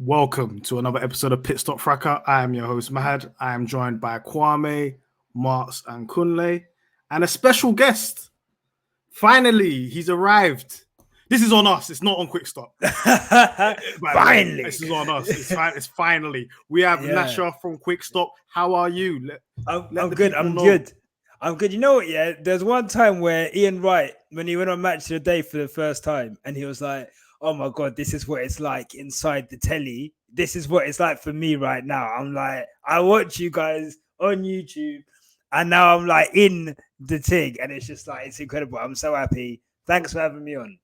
Welcome to another episode of Pitstop Fracas. I am your host, Mahad. I am joined by Kwame, Martz, and Kunle, and a special guest. Finally, he's arrived. This is on us. It's not on Quick Stop. Finally. This is on us. It's finally. We have Nyasha from Quick Stop. How are you? I'm good. I'm good. You know what? Yeah, there's one time where Ian Wright, when he went on Match of the Day for the first time, and he was like, "Oh my God, this is what it's like inside the telly. This is what it's like for me right now." I'm like, I watch you guys on YouTube, and now I'm like in the TIG, and it's just like, it's incredible. I'm so happy. Thanks for having me on.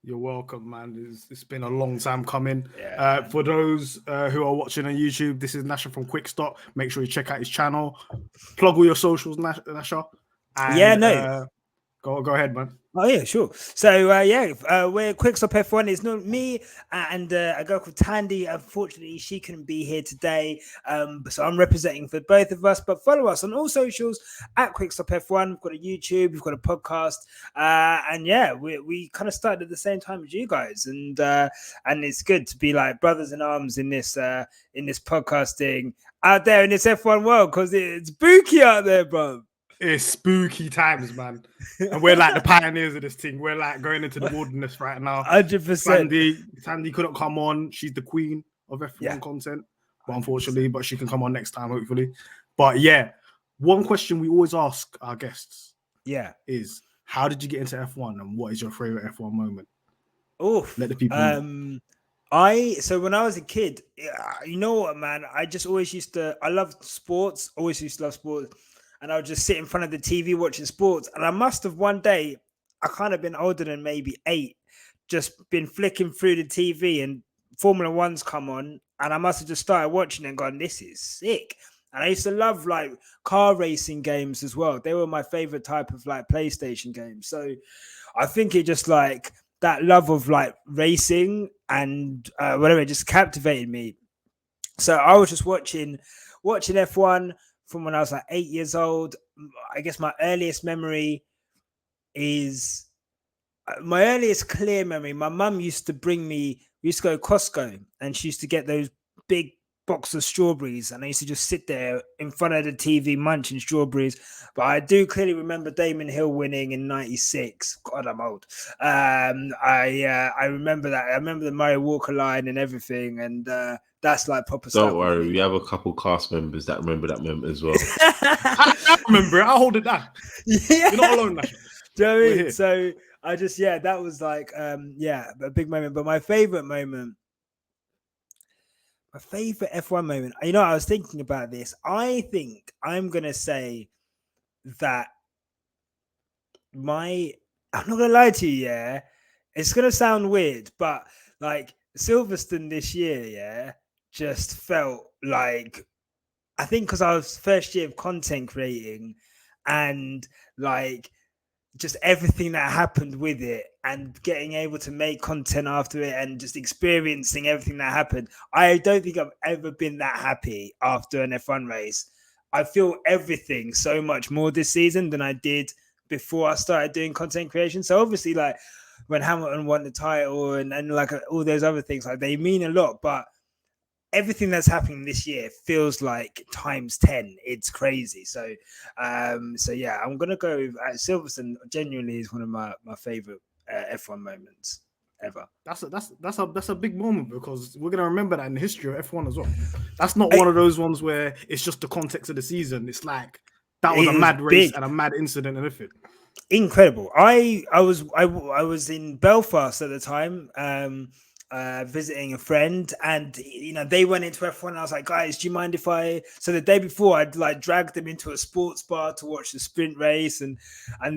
You're welcome, man. It's been a long time coming. Yeah, for those who are watching on YouTube, this is Nyasha from Quick Stop. Make sure you check out his channel. Plug all your socials, Nyasha. Go ahead, man. Oh yeah, sure. So we're Quick Stop F1. It's not me and a girl called Tandy. Unfortunately, she couldn't be here today. So I'm representing for both of us. But follow us on all socials at Quick Stop F1. We've got a YouTube, we've got a podcast, and we kind of started at the same time as you guys, and it's good to be like brothers in arms in this podcasting out there in this F1 world, because it's spooky out there, bro. It's spooky times, man. And we're like the pioneers of this thing. We're like going into the wilderness right now. 100%. Tandy couldn't come on. She's the queen of F1 content. But unfortunately, she can come on next time, hopefully. But yeah, one question we always ask our guests is, how did you get into F1 and what is your favorite F1 moment? Let the people know. So when I was a kid, you know what, man? I loved sports, always used to love sports. And I would just sit in front of the TV watching sports. And I must have one day, I kind of been older than maybe 8, just been flicking through the TV and Formula One's come on. And I must have just started watching and gone, this is sick. And I used to love like car racing games as well. They were my favorite type of like PlayStation games. So I think it just like that love of like racing and whatever, it just captivated me. So I was just watching F1 from when I was like 8 years old. I guess my earliest clear memory, my mum used to bring me, we used to go to Costco, and she used to get those big box of strawberries, and I used to just sit there in front of the TV munching strawberries. But I do clearly remember Damon Hill winning in 96. God, I'm old. I remember that. I remember the Murray Walker line and everything, and that's like proper stuff. Don't worry, we have a couple cast members that remember that moment as well. I remember it. I'll hold it down. Yeah. You're not alone, Nash. Do you know what I mean? So I just, that was like, a big moment. But my favorite F1 moment, you know, I was thinking about this. I think I'm going to say that I'm not going to lie to you, it's going to sound weird, but like Silverstone this year, just felt like, I think because I was first year of content creating and like just everything that happened with it and getting able to make content after it and just experiencing everything that happened. I don't think I've ever been that happy after an F1 race. I feel everything so much more this season than I did before I started doing content creation. So obviously, like when Hamilton won the title and like all those other things, like they mean a lot, but everything that's happening this year feels like times 10. It's crazy. So I'm gonna go with Silverstone. Genuinely is one of my favorite F1 moments ever. That's a big moment, because we're gonna remember that in the history of F1 as well. That's not one of those ones where it's just the context of the season. It's like that was a mad race and a mad incident and everything. Incredible. I was in Belfast at the time. Visiting a friend, and you know, they went into F1 and I was like, guys, do you mind if so the day before I'd like dragged them into a sports bar to watch the sprint race, and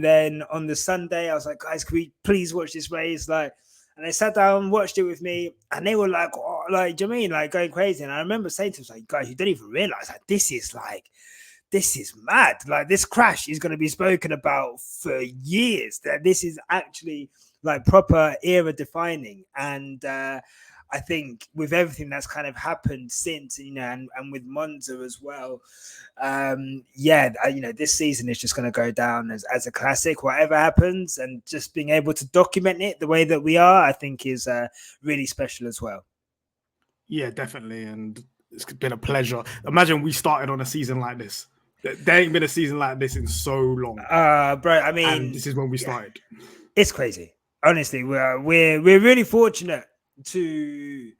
then on the Sunday I was like, guys, can we please watch this race? Like, and they sat down and watched it with me, and they were like, oh, like, do you mean, like, going crazy? And I remember saying to them, like, guys, you don't even realize like this is mad. Like, this crash is going to be spoken about for years. That this is actually like proper era defining. And I think with everything that's kind of happened since, you know, and with Monza as well, this season is just going to go down as a classic, whatever happens, and just being able to document it the way that we are, I think is really special as well. Yeah, definitely. And it's been a pleasure. Imagine we started on a season like this. There ain't been a season like this in so long. Bro, I mean, and this is when we started. It's crazy. Honestly, we're really fortunate to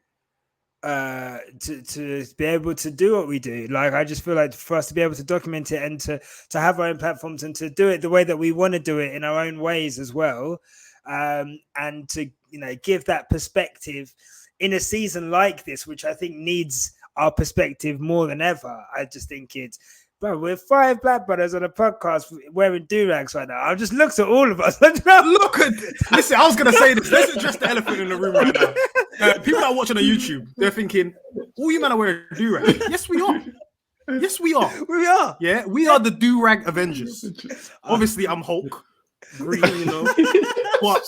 be able to do what we do. Like, I just feel like for us to be able to document it and to have our own platforms and to do it the way that we want to do it in our own ways as well, and to give that perspective in a season like this, which I think needs our perspective more than ever. I just think bro, we're 5 black brothers on a podcast wearing durags right now. I just looked at all of us. Listen, I was going to say this. Let's address the elephant in the room right now. People that are watching on YouTube, they're thinking, all you men are wearing durags. Yes, we are. Yes, we are. We are. Yeah, we are the Durag Avengers. Obviously, I'm Hulk. Green, But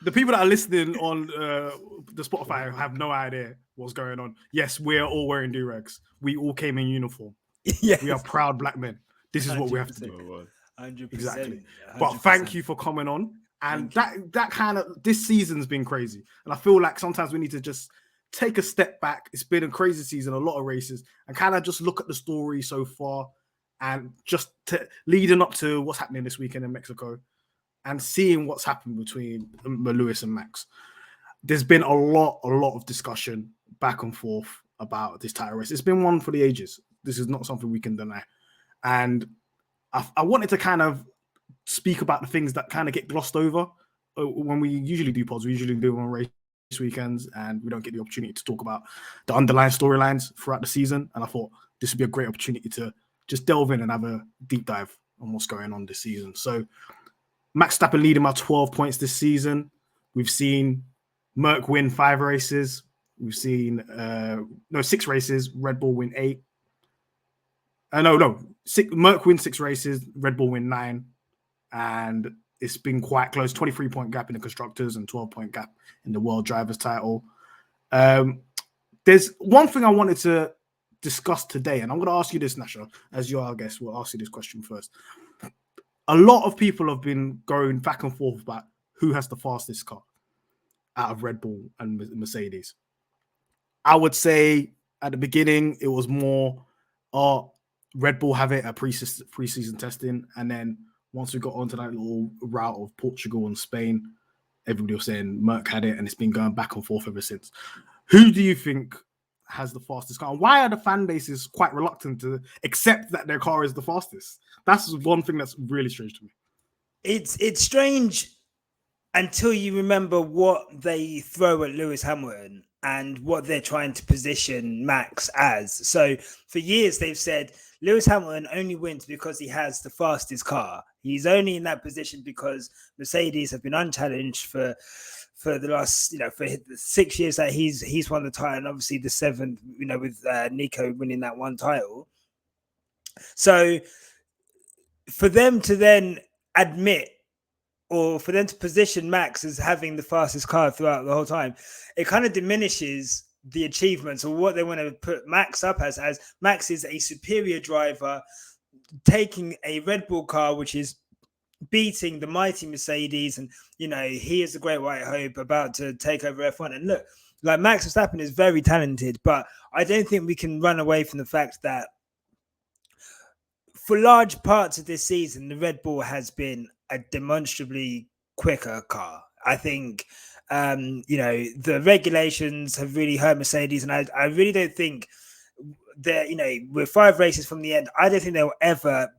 the people that are listening on the Spotify have no idea what's going on. Yes, we're all wearing durags. We all came in uniform. Yes. We are proud black men. This is what we have to do. 100%. Exactly. 100%. But thank you for coming on. And that kind of, this season's been crazy. And I feel like sometimes we need to just take a step back. It's been a crazy season, a lot of races, and kind of just look at the story so far and just leading up to what's happening this weekend in Mexico and seeing what's happened between Lewis and Max. There's been a lot of discussion back and forth about this title race. It's been one for the ages. This is not something we can deny. And I wanted to kind of speak about the things that kind of get glossed over when we usually do pods. We usually do on race weekends and we don't get the opportunity to talk about the underlying storylines throughout the season. And I thought this would be a great opportunity to just delve in and have a deep dive on what's going on this season. So Max Verstappen leading by 12 points this season. We've seen Merck win 5 races. We've seen 6 races. Red Bull win 8. Merck win 6 races. Red Bull win 9. And it's been quite close. 23-point gap in the constructors and 12-point gap in the world drivers title. There's one thing I wanted to discuss today, and I'm going to ask you this, Nyasha, as you are our guest. We'll ask you this question first. A lot of people have been going back and forth about who has the fastest car out of Red Bull and Mercedes. I would say at the beginning, it was more, Red Bull have it at pre-season testing. And then once we got onto that little route of Portugal and Spain, everybody was saying Merck had it, and it's been going back and forth ever since. Who do you think has the fastest car? And why are the fan bases quite reluctant to accept that their car is the fastest? That's one thing that's really strange to me. It's strange until you remember what they throw at Lewis Hamilton and what they're trying to position Max as. So for years, they've said Lewis Hamilton only wins because he has the fastest car. He's only in that position because Mercedes have been unchallenged for the last, for the 6 years that he's won the title, and obviously the 7th, with Nico winning that one title. So for them to then admit, or for them to position Max as having the fastest car throughout the whole time, it kind of diminishes the achievements or what they want to put Max up as Max is a superior driver, taking a Red Bull car, which is beating the mighty Mercedes, and he is the great white hope about to take over F1. And look, like, Max Verstappen is very talented, but I don't think we can run away from the fact that for large parts of this season, the Red Bull has been a demonstrably quicker car. I think the regulations have really hurt Mercedes, and I really don't think that, we're 5 races from the end. I don't think they'll ever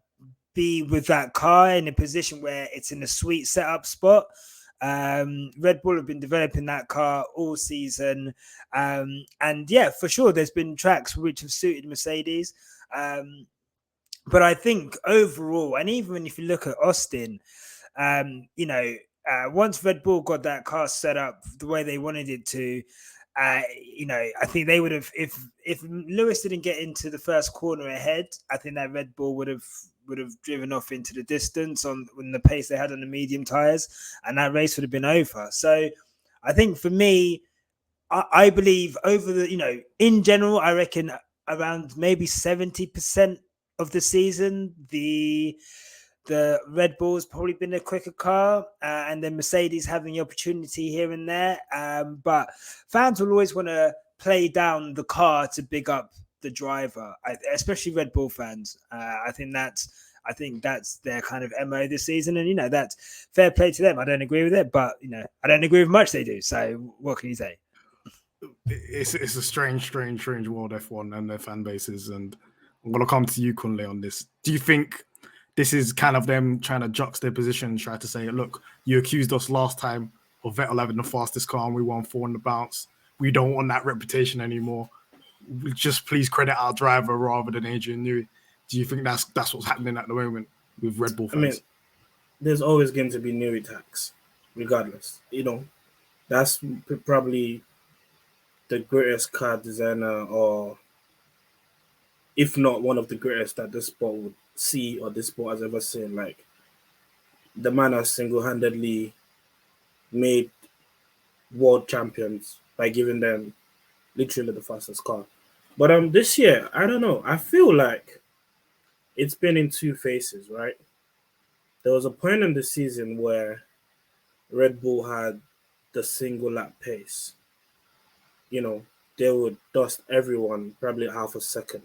be with that car in a position where it's in a sweet setup spot. Red Bull have been developing that car all season. And yeah, for sure, there's been tracks which have suited Mercedes. But I think overall, and even if you look at Austin, once Red Bull got that car set up the way they wanted it to, I think they would have, if Lewis didn't get into the first corner ahead, I think that Red Bull would have driven off into the distance on the pace they had on the medium tires, and that race would have been over. So I think for me, I believe over the, in general, I reckon around maybe 70% of the season, the Red Bull's probably been a quicker car, and then Mercedes having the opportunity here and there. But fans will always want to play down the car to big up the driver, especially Red Bull fans. I think that's their kind of MO this season, and that's fair play to them. I don't agree with it, but I don't agree with much they do. So what can you say? It's a strange world, F1 and their fan bases, and I'm gonna come to you, Kunle, on this. Do you think this is kind of them trying to juxtaposition, try to say, look, you accused us last time of Vettel having the fastest car and we won 4 on the bounce. We don't want that reputation anymore. Just please credit our driver rather than Adrian Newey. Do you think that's what's happening at the moment with Red Bull fans? I mean, there's always going to be Newey tax, regardless. That's probably the greatest car designer, or if not one of the greatest that this sport would see or this sport has ever seen. Like, the man has single-handedly made world champions by giving them literally the fastest car. But this year, I don't know. I feel like it's been in two phases, right? There was a point in the season where Red Bull had the single lap pace. They would dust everyone probably half a second.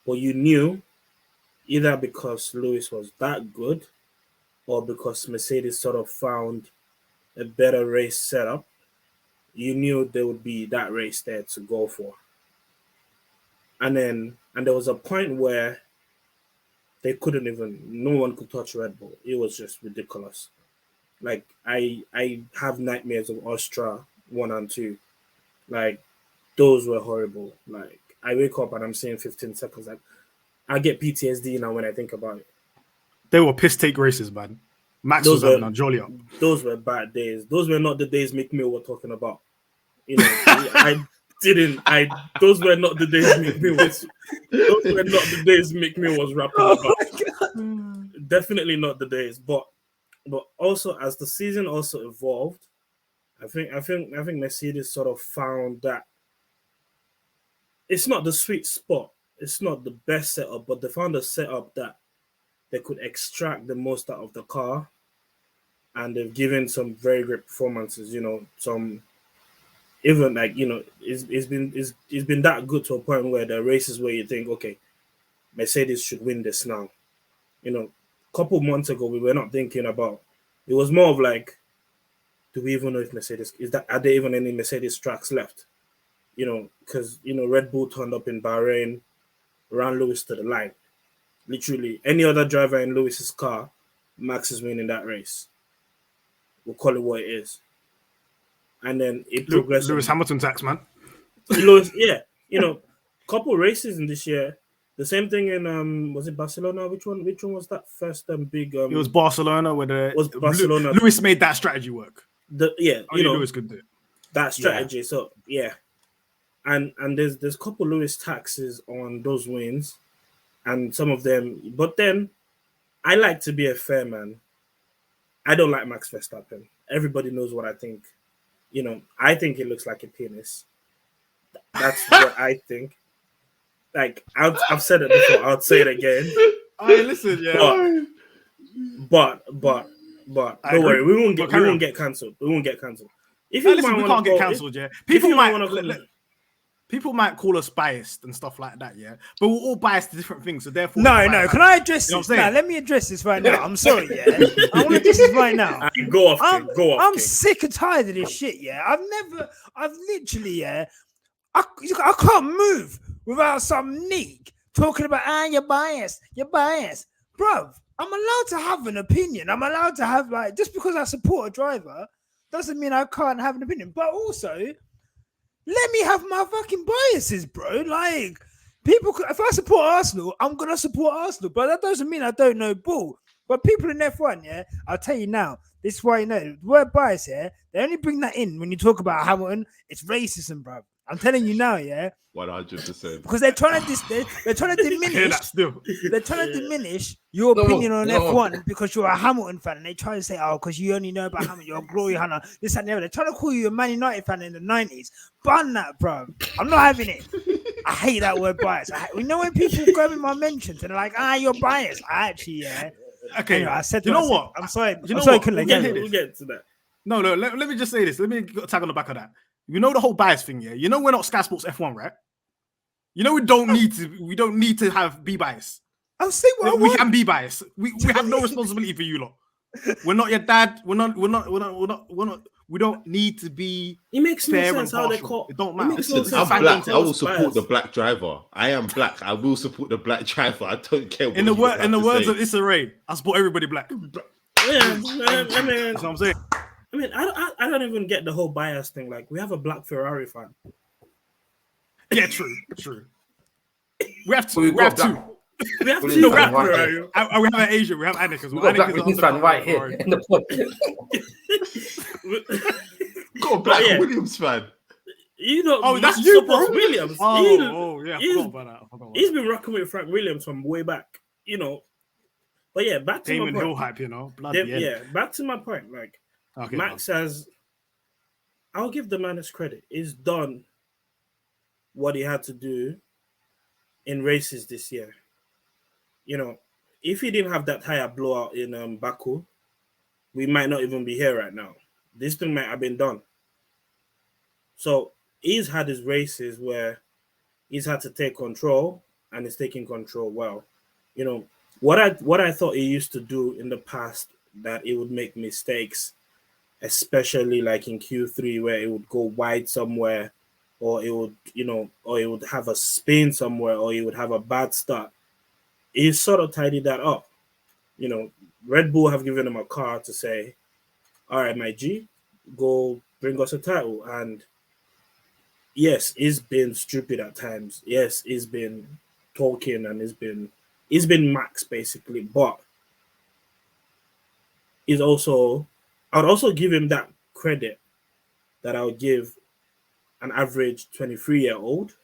But you knew, either because Lewis was that good or because Mercedes sort of found a better race setup, you knew there would be that race there to go for. And there was a point where they couldn't no one could touch Red Bull. It was just ridiculous. Like, I have nightmares of Austria 1 and 2. Like, those were horrible. Like, I wake up and I'm seeing 15 seconds. Like, I get PTSD now when I think about it. They were piss take races, man. Max was having a jolly up. Those were bad days. Those were not the days Mick Mill were talking about. Those were not the days Mick Mill was rapping about. Definitely not the days. But also, as the season also evolved, I think Mercedes sort of found that it's not the sweet spot. It's not the best setup, but they found a setup that they could extract the most out of the car, and they've given some very great performances. Some even like it's been that good to a point where there are races where you think, okay, Mercedes should win this now. A couple months ago we were not thinking about. It was more of like, do we even know if Mercedes are there even any Mercedes tracks left? Because Red Bull turned up in Bahrain, ran Lewis to the line. Literally, any other driver in Lewis's car, Max is winning that race. We'll call it what it is. And then it progressed. Lewis Hamilton tax, man. Lewis, yeah. Couple races in this year. The same thing in was it Barcelona? Which one was that first big? It was Barcelona where Barcelona. Lewis made that strategy work. Lewis could do it. That strategy. Yeah. So yeah. And there's a couple Lewis taxes on those wins, and some of them. But then, I like to be a fair man. I don't like Max Verstappen. Everybody knows what I think. I think it looks like a penis. That's what I think. Like, I've said it before. I'll say it again. Listen, yeah. But don't worry. We won't get cancelled. We won't get cancelled. If you we can't get cancelled, yeah. People might call us biased and stuff like that, yeah. But we're all biased to different things, so therefore. No. Can I address this? No, let me address this right now. I'm sorry, yeah. I want to address this right now. Go off. I'm sick and tired of this shit, yeah. I've literally, yeah. I can't move without some neek talking about, you're biased. Bruv, I'm allowed to have an opinion. I'm allowed to have, like, just because I support a driver doesn't mean I can't have an opinion. But also, let me have my fucking biases, bro. Like, if I support Arsenal, I'm going to support Arsenal. But that doesn't mean I don't know ball. But people in F1, yeah, I'll tell you now, this is why you know, the word bias, yeah, they only bring that in when you talk about Hamilton. It's racism, bro. I'm telling you now, yeah. 100%. Because they're trying to diminish. They're trying to diminish your opinion on F1 because you're a Hamilton fan, and they try to say, because you only know about Hamilton, you're a glory hunter, this and the other. They're trying to call you a Man United fan in the 90s. Bun that, bro. I'm not having it. I hate that word bias. When people grab in my mentions and they're like, you're biased. I actually, yeah. Okay, anyway, I said. You know what? I'm sorry. We'll get to that. No. Let me just say this. Let me tag on the back of that. You know the whole bias thing, yeah. You know we're not Sky Sports F1, right? You know we don't need to be biased. I'll say what I We want. can be biased. We have no responsibility for you lot. We're not your dad. We don't need to be. It makes no fair sense and how they partial. call. It don't It matter. makes no Listen, sense I'm how black. they I call will us support biased. the black driver. I am black. I will support the black driver. I don't care what In the words say. of Issa Rae, I support everybody black. Yeah, I mean, That's what I'm saying. I mean, I don't even get the whole bias thing. Like, we have a black Ferrari fan. Yeah, true. We have We two. We have got two. black. We have Well, two he's black right Ferrari. here. We have an Asian. We have Anik as We well. got Anik black is Williams fan right here Ferrari. in the pod. Got a black Yeah. Williams fan. You know, Oh, that's Max you, supports bro. Williams. Yeah. I he's- forgot about that. He's been rocking with Frank Williams from way back. You know, but yeah, back to Damon my Hill point. hype, you know. Bloody hell. Yeah, back to my point. Like, Okay, Max says, I'll give the man his credit. He's done what he had to do in races this year. You know, if he didn't have that tire blowout in Baku, we might not even be here right now. This thing might have been done. So he's had his races where he's had to take control, and he's taking control well. You know, what I thought he used to do in the past, that he would make mistakes, especially like in Q3 where it would go wide somewhere, or it would, or it would have a spin somewhere, or it would have a bad start. He sort of tidied that up. You know, Red Bull have given him a car to say, all right, my G, go bring us a title. And yes, he's been stupid at times. Yes, he's been talking, and he's been Max basically, but I'd also give him that credit that I would give an average 23-year-old.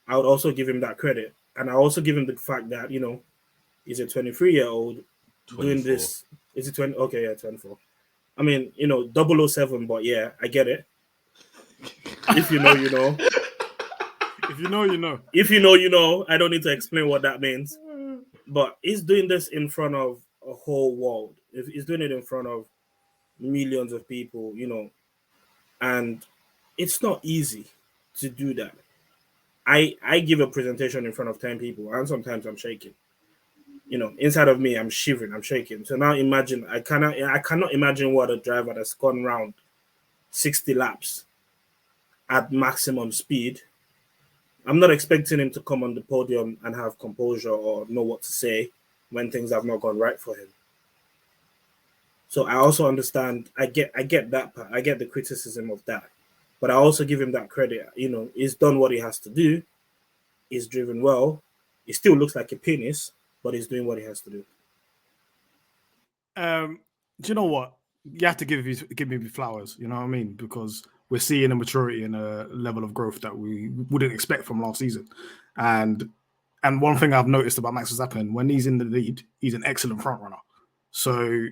I would also give him that credit. And I also give him the fact that, he's a 23-year-old doing this. Is it 20? Okay, yeah, 24. I mean, 007, but yeah, I get it. If you know, you know. If you know, you know. If you know, you know. I don't need to explain what that means. But he's doing this in front of a whole world. He's doing it in front of millions of people, and it's not easy to do that. I give a presentation in front of 10 people, and sometimes I'm shaking. Inside of me, I'm shivering, I'm shaking. So now imagine, I cannot imagine what a driver that's gone round 60 laps at maximum speed. I'm not expecting him to come on the podium and have composure or know what to say when things have not gone right for him. So I also understand, I get that part. I get the criticism of that. But I also give him that credit. He's done what he has to do. He's driven well. He still looks like a penis, but he's doing what he has to do. Do you know what? You have to give me flowers, you know what I mean? Because we're seeing a maturity and a level of growth that we wouldn't expect from last season. And one thing I've noticed about Max Verstappen, when he's in the lead, he's an excellent front runner. So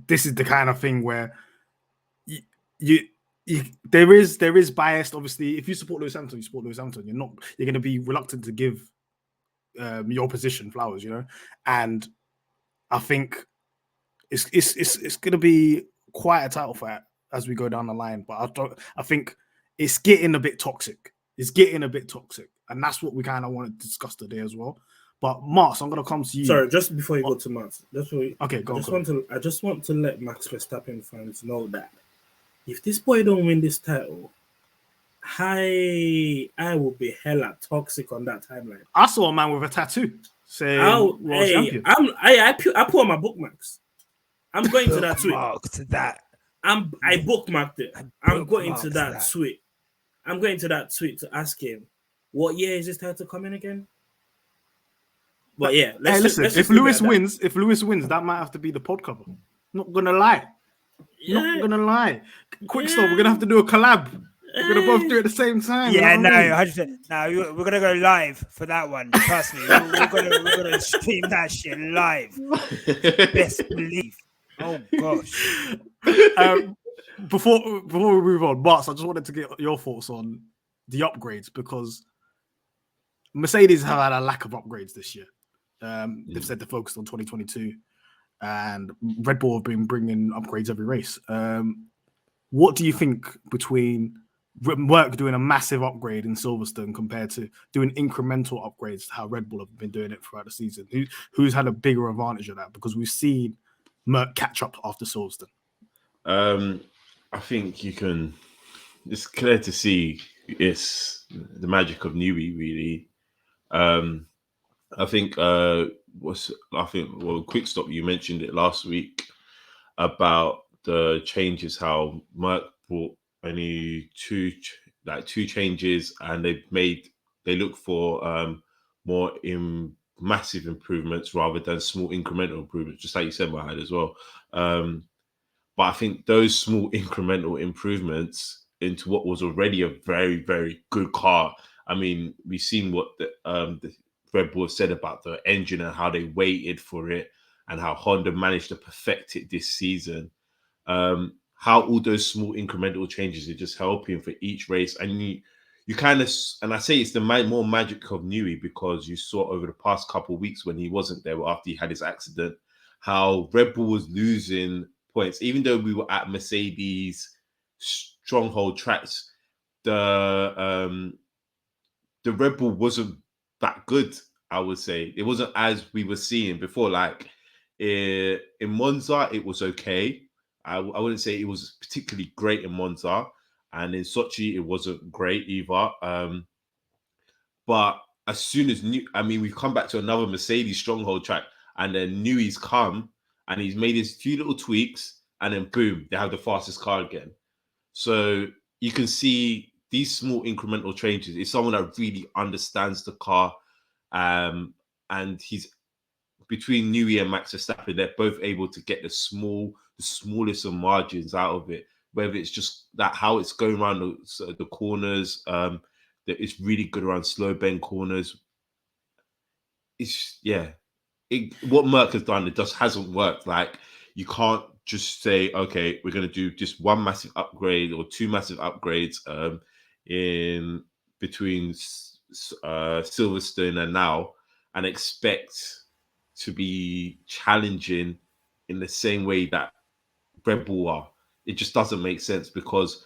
this is the kind of thing where there is bias. Obviously, if you support Lewis Hamilton, you support Lewis Hamilton. You're going to be reluctant to give your position flowers, And I think it's going to be quite a title fight as we go down the line. But I think it's getting a bit toxic. And that's what we kind of want to discuss today as well. But Martz, I'm going to come to you. Sorry, just before you go to Martz, okay, go on. I just want to let Max Verstappen fans know that if this boy don't win this title, I will be hella toxic on that timeline. I saw a man with a tattoo saying world champion. I put on my bookmarks. I'm going to that tweet. I bookmarked it. I'm going to that tweet. I'm going to that tweet to ask him, what year is this title coming again? But yeah, listen. If Lewis wins, that might have to be the pod cover. Not gonna lie. Quick stop. We're gonna have to do a collab. We're gonna both do it at the same time. Yeah, no, 100%. No, we're gonna go live for that one. Trust me, we're gonna stream that shit live. Best believe. Oh gosh. Before we move on, Martz, I just wanted to get your thoughts on the upgrades, because Mercedes have had a lack of upgrades this year. They've said they're focused on 2022, and Red Bull have been bringing upgrades every race. what do you think between Merck doing a massive upgrade in Silverstone compared to doing incremental upgrades to how Red Bull have been doing it throughout the season? Who's had a bigger advantage of that? Because we've seen Merck catch up after Silverstone. I think it's clear to see it's the magic of Newey, really. I think quick stop, you mentioned it last week about the changes, how Merck brought only two changes, and they look for more massive improvements rather than small incremental improvements, just like you said, Mahad, as well. But I think those small incremental improvements into what was already a very, very good car. I mean, we've seen what the Red Bull said about the engine and how they waited for it, and how Honda managed to perfect it this season. How all those small incremental changes are just helping for each race. And you kind of, and I say it's the more magic of Newey, because you saw over the past couple of weeks when he wasn't there after he had his accident, how Red Bull was losing points. Even though we were at Mercedes stronghold tracks, the Red Bull wasn't that good, I would say. It wasn't as we were seeing before. Like in Monza, it was okay. I wouldn't say it was particularly great in Monza. And in Sochi, it wasn't great either. But as soon as we've come back to another Mercedes stronghold track, and then Newey's come and he's made his few little tweaks, and then boom, they have the fastest car again. So you can see these small incremental changes. It's someone that really understands the car, and he's between Newey and Max Verstappen. They're both able to get the smallest of margins out of it. Whether it's just that how it's going around the corners, that it's really good around slow bend corners. What Merck has done, it just hasn't worked. Like, you can't just say, okay, we're going to do just one massive upgrade or two massive upgrades in between Silverstone and now, and expect to be challenging in the same way that Red Bull are. It just doesn't make sense, because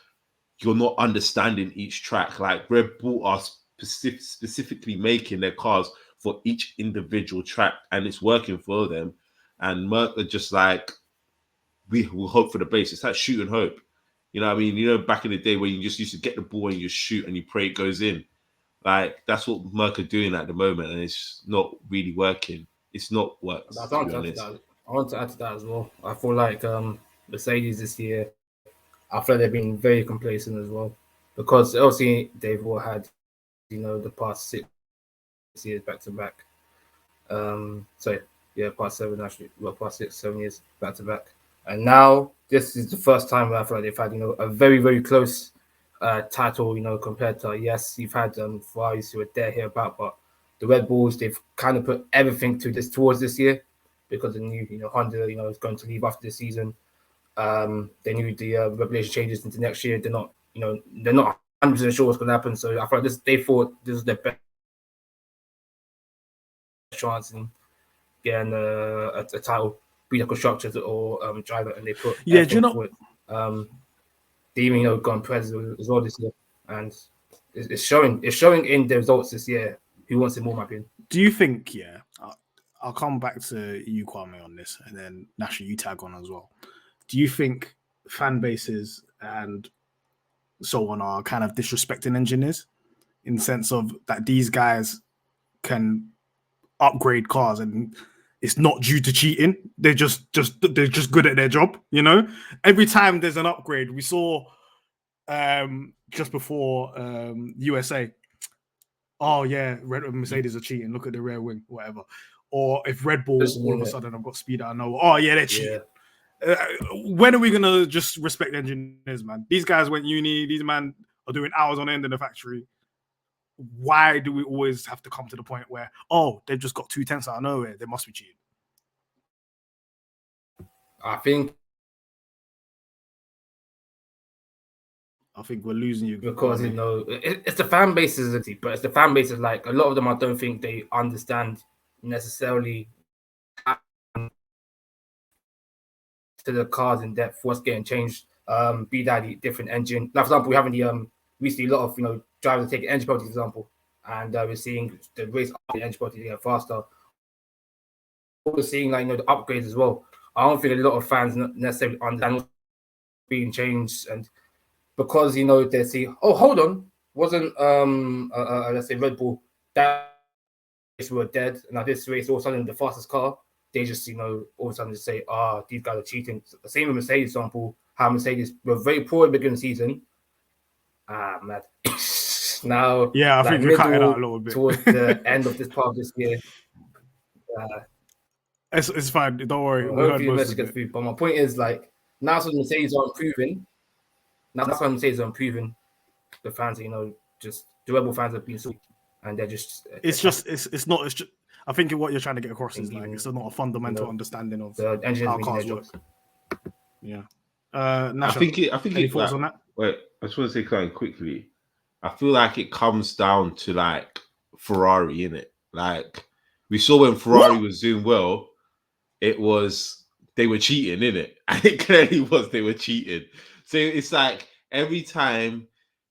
you're not understanding each track. Like, Red Bull are specifically making their cars for each individual track, and it's working for them. And Merck are just like, we will hope for the base. It's like shoot and hope. You know what I mean? You know, back in the day when you just used to get the ball and you shoot and you pray it goes in. Like, that's what Merck are doing at the moment, and it's not really working. It's not worked, to be honest. I want to add to that as well. I feel like Mercedes this year, I feel like they've been very complacent as well, because obviously they've all had, the past 6 years back to back. Past 7 actually. Well, past 6, 7 years back to back. And now this is the first time where I feel like they've had, a very, very close title, compared to, yes, you've had Ferraris who are there, here about, but the Red Bulls, they've kind of put everything towards this year, because they knew, Honda, is going to leave after the season. They knew the regulation changes into next year. They're not 100% sure what's going to happen. So I thought they thought this was their best chance in getting a title, be a constructors or driver, and they put forward. They even gone president as well this year, and it's showing in the results this year. Who wants it more, my opinion? Do you think? Yeah, I'll come back to you, Kwame, on this, and then Nyasha, you tag on as well. Do you think fan bases and so on are kind of disrespecting engineers, in the sense of that these guys can upgrade cars and it's not due to cheating? They're just good at their job, Every time there's an upgrade, we saw just before USA. Oh yeah, Mercedes are cheating. Look at the rear wing, whatever. Or if Red Bull all of a sudden have got speed out of nowhere. Oh yeah, they're cheating. When are we gonna just respect engineers, man? These guys went uni. These men are doing hours on end in the factory. Why do we always have to come to the point where, they've just got 2 tenths out of nowhere, they must be cheating? I think we're losing you, because it's the fan bases, but it's the fan bases. Like, a lot of them, I don't think they understand necessarily to the cars in depth, what's getting changed. be that the different engine. Like, for example, we're having recently a lot of drivers taking engine penalties, for example, and we're seeing the race after the engine penalty get faster. We're seeing the upgrades as well. I don't think a lot of fans necessarily understand what's being changed, and because they see, oh, hold on, wasn't let's say Red Bull that race were dead, and now this race all of a sudden the fastest car. They just all of a sudden just say, these guys are cheating. The same with Mercedes, for example, how Mercedes were very poor at the beginning of the season. Mad. Now, yeah, I think we're cutting out a little bit towards the end of this part of this year. It's fine. Don't worry. Hopefully, the message gets through. But my point is, now so Mercedes are improving. Now that's why Mercedes are improving. The fans, just the Red Bull fans have been so, and they're just. It's not. It's just. I think what you're trying to get across is it's not a fundamental understanding of the how cars work. Yeah. Nyasha, I think any thoughts on that? Wait, I just want to say something quickly. I feel like it comes down to Ferrari, innit? We saw when Ferrari was doing well, it was they were cheating, innit? And it clearly was they were cheating. So it's every time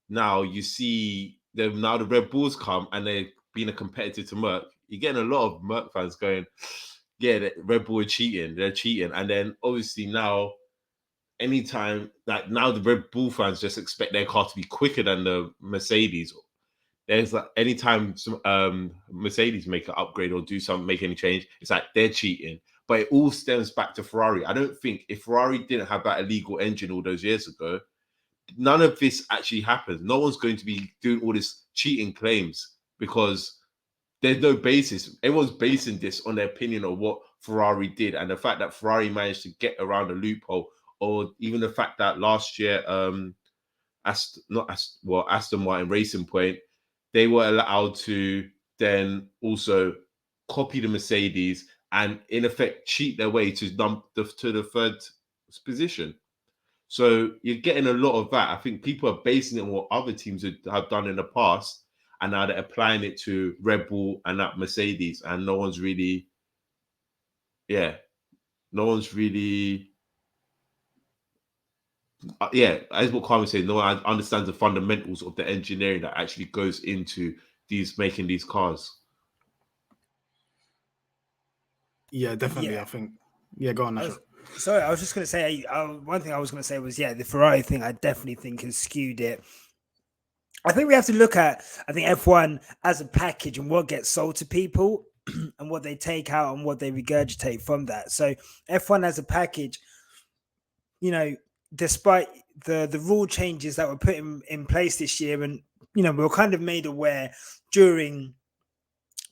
now you see them, now the Red Bulls come and they're being a competitor to Merc, you're getting a lot of Merc fans going, yeah, the Red Bull are cheating, they're cheating. And then obviously now, anytime now the Red Bull fans just expect their car to be quicker than the Mercedes. There's anytime some Mercedes make an upgrade or make any change, it's they're cheating. But it all stems back to Ferrari. I don't think if Ferrari didn't have that illegal engine all those years ago, none of this actually happens. No one's going to be doing all this cheating claims because there's no basis. Everyone's basing this on their opinion of what Ferrari did and the fact that Ferrari managed to get around a loophole, or even the fact that last year, Aston Martin Racing Point, they were allowed to then also copy the Mercedes and in effect cheat their way to the third position. So you're getting a lot of that. I think people are basing it on what other teams have done in the past, and now they're applying it to Red Bull and that Mercedes, and no one's really, as what Kwame said, no one understands the fundamentals of the engineering that actually goes into making these cars. Yeah, definitely. Yeah. I think. Yeah, go on, Nyasha. Sorry, I was just going to say, one thing I was going to say was, the Ferrari thing, I definitely think has skewed it. I think we have to look at, F1 as a package and what gets sold to people and what they take out and what they regurgitate from that. So F1 as a package, despite the rule changes that were put in place this year, and, we were kind of made aware during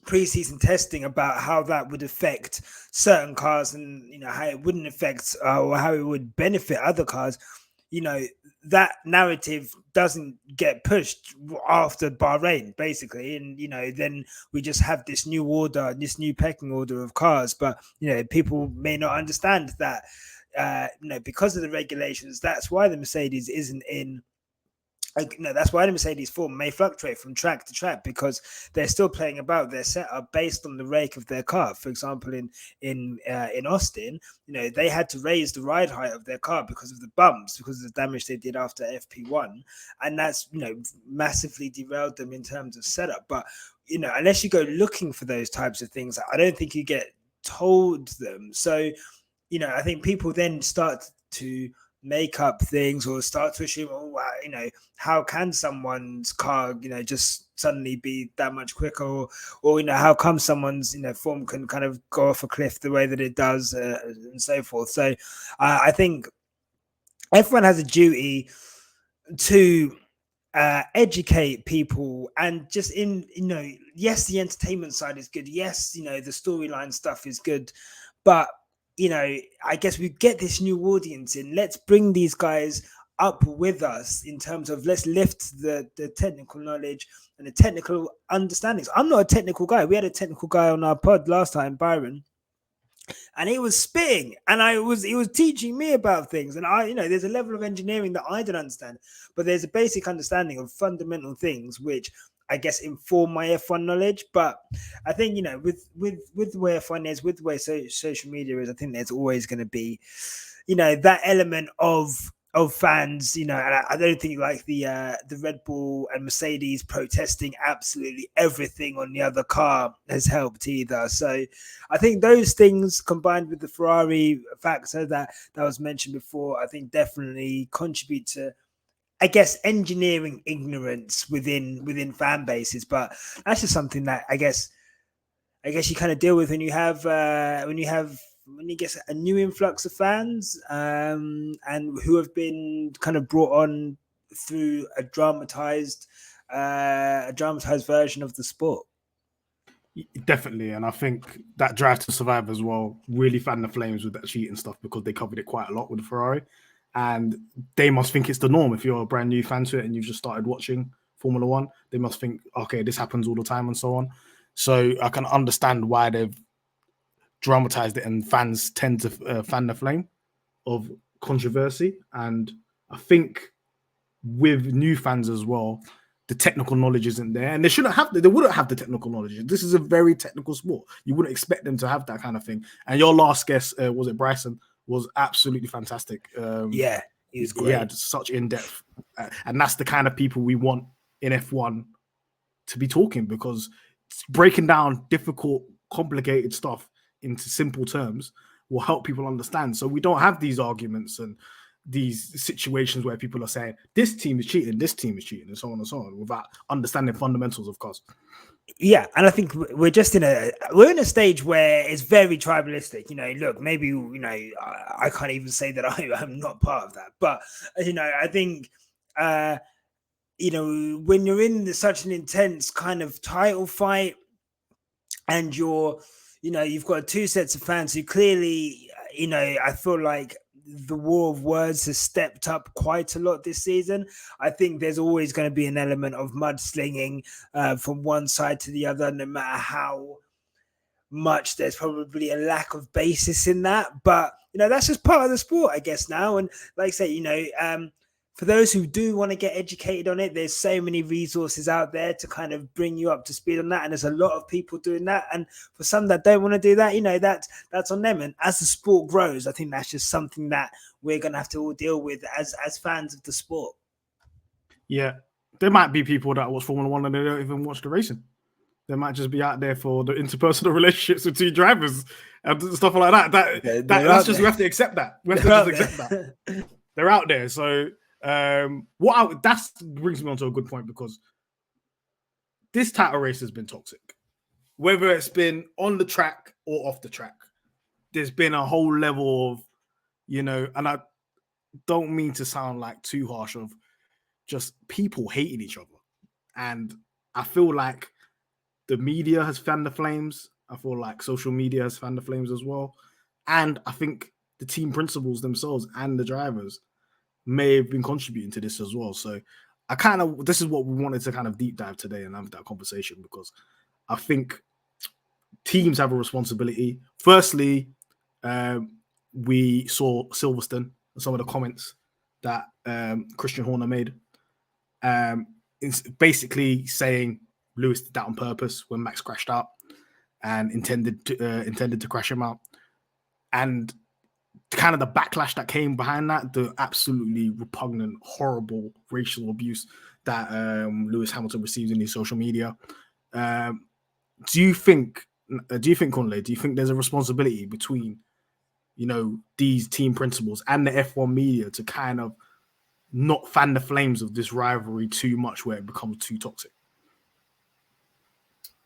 pre-season testing about how that would affect certain cars and, how it wouldn't affect or how it would benefit other cars. That narrative doesn't get pushed after Bahrain, basically. And, then we just have this new order, this new pecking order of cars. But, people may not understand that, because of the regulations, that's why the Mercedes isn't in. That's why the Mercedes form may fluctuate from track to track, because they're still playing about their setup based on the rake of their car. For example, in Austin, they had to raise the ride height of their car because of the bumps, because of the damage they did after FP1, and that's massively derailed them in terms of setup. But unless you go looking for those types of things, I don't think you get told them. So I think people then start to make up things or start to assume, how can someone's car, just suddenly be that much quicker, or how come someone's, form can kind of go off a cliff the way that it does, and so forth. So I think F1 has a duty to educate people, and just yes, the entertainment side is good. Yes, the storyline stuff is good, but I guess we get this new audience in. Let's bring these guys up with us in terms of, let's lift the technical knowledge and the technical understandings. I'm not a technical guy. We had a technical guy on our pod last time, Byron, and he was spitting, and he was teaching me about things. And there's a level of engineering that I don't understand, but there's a basic understanding of fundamental things which I guess inform my F1 knowledge. But I think, with the way F1 is, with the way social media is, I think there's always going to be, that element of of fans, and I don't think like the Red Bull and Mercedes protesting absolutely everything on the other car has helped either. So I think those things combined with the Ferrari factor that was mentioned before, I think definitely contribute to, I guess, engineering ignorance within fan bases. But that's just something that I guess you kind of deal with when you get a new influx of fans, and who have been kind of brought on through a dramatized version of the sport. Definitely, and I think that Drive to Survive as well really fanned the flames with that cheating stuff, because they covered it quite a lot with the Ferrari, and they must think it's the norm. If you're a brand new fan to it and you've just started watching Formula One, they must think, okay, this happens all the time and so on. So I can understand why they've dramatized it, and fans tend to fan the flame of controversy. And I think with new fans as well, the technical knowledge isn't there, and they wouldn't have the technical knowledge. This is a very technical sport. You wouldn't expect them to have that kind of thing. And your last guest, was it Bryson, was absolutely fantastic. Yeah, he was great. Yeah, such in-depth. And that's the kind of people we want in F1 to be talking, because breaking down difficult, complicated stuff into simple terms will help people understand. So we don't have these arguments and these situations where people are saying this team is cheating, and so on, without understanding fundamentals of course. Yeah, and I think we're in a stage where it's very tribalistic. Look, maybe I can't even say that I'm not part of that, but I think when you're in such an intense kind of title fight, and you've got two sets of fans who clearly, I feel like the war of words has stepped up quite a lot this season. I think there's always going to be an element of mudslinging from one side to the other, no matter how much there's probably a lack of basis in that. But, that's just part of the sport, I guess, now. And like I say, for those who do want to get educated on it, there's so many resources out there to kind of bring you up to speed on that. And there's a lot of people doing that. And for some that don't want to do that, that's on them. And as the sport grows, I think that's just something that we're going to have to all deal with as fans of the sport. Yeah. There might be people that watch Formula One and they don't even watch the racing. They might just be out there for the interpersonal relationships with two drivers and stuff like that. That's just, we have to accept that. We have to just accept that. They're out there. So, that brings me on to a good point, because this title race has been toxic, whether it's been on the track or off the track. There's been a whole level of, and I don't mean to sound like too harsh, of just people hating each other. And I feel like the media has fanned the flames. I feel like social media has fanned the flames as well. And I think the team principals themselves and the drivers may have been contributing to this as well. So this is what we wanted to kind of deep dive today and have that conversation, because I think teams have a responsibility. Firstly, we saw Silverstone and some of the comments that Christian Horner made. It's basically saying Lewis did that on purpose when Max crashed out and intended to crash him out. And kind of the backlash that came behind that, the absolutely repugnant, horrible racial abuse that Lewis Hamilton received in his social media. Do you think, Kunle, do you think there's a responsibility between, these team principals and the F1 media to kind of not fan the flames of this rivalry too much where it becomes too toxic?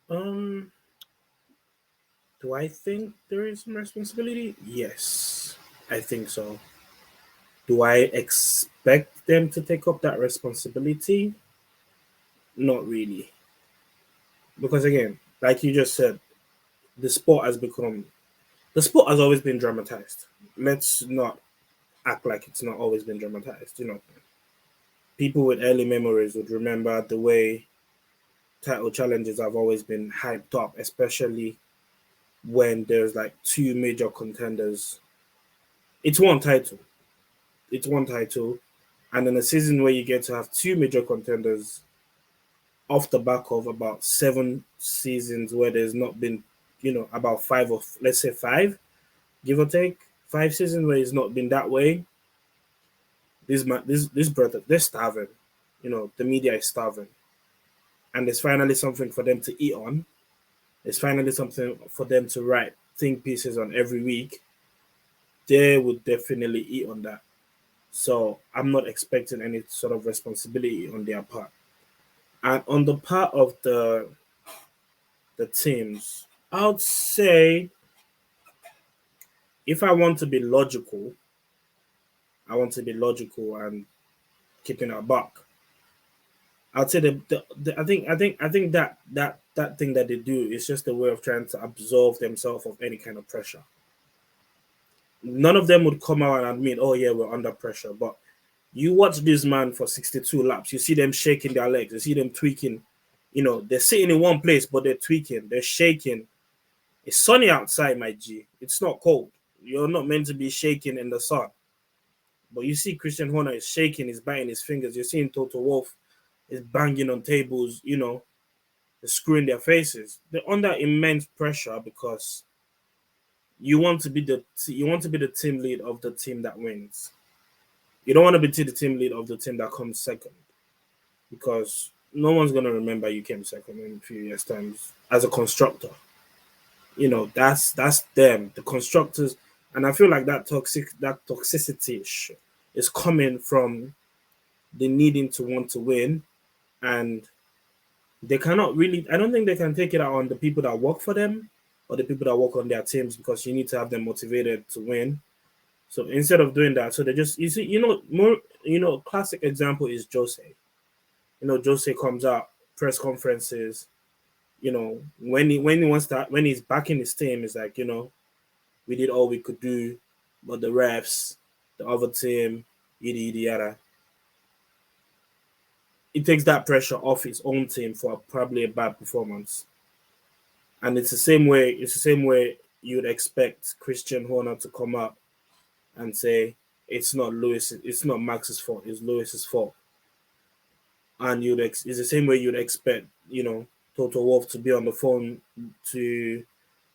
Do I think there is some responsibility? Yes, I think so. Do I expect them to take up that responsibility? Not really. Because again, like you just said, the sport has always been dramatized. Let's not act like it's not always been dramatized. People with early memories would remember the way title challenges have always been hyped up, especially when there's like two major contenders. It's one title. And in a season where you get to have two major contenders off the back of about 7 seasons where there's not been, about 5 or let's say 5, give or take, 5 seasons where it's not been that way. this brother, they're starving. You know, the media is starving. And there's finally something for them to eat on. There's finally something for them to write think pieces on every week. They would definitely eat on that. So I'm not expecting any sort of responsibility on their part. And on the part of the teams, I would say if I want to be logical, and keeping a buck. I'd say I think that thing that they do is just a way of trying to absolve themselves of any kind of pressure. None of them would come out and admit, oh yeah, we're under pressure. But you watch this man for 62 laps, you see them shaking their legs, you see them tweaking. You know, they're sitting in one place, but they're tweaking, they're shaking. It's sunny outside, my G. It's not cold. You're not meant to be shaking in the sun. But you see Christian Horner is shaking, he's biting his fingers. You're seeing Toto Wolff is banging on tables, you know, they're screwing their faces. They're under immense pressure because you want to be the team lead of the team that wins. You don't want to be the team lead of the team that comes second, because no one's gonna remember you came second in a few years' time as a constructor. You know, that's them, the constructors, and I feel like that toxicity is coming from the needing to want to win, and they cannot really. I don't think they can take it out on the people that work for them or the people that work on their teams, because you need to have them motivated to win. So instead of doing that, so they just classic example is Jose. You know, Jose comes out press conferences. You know, when he's backing his team, it's like, you know, we did all we could do, but the refs, the other team, yada yada. It takes that pressure off his own team for probably a bad performance. And it's the same way you'd expect Christian Horner to come up and say it's not Max's fault, it's Lewis's fault. And it's the same way you'd expect, you know, Toto Wolff to be on the phone to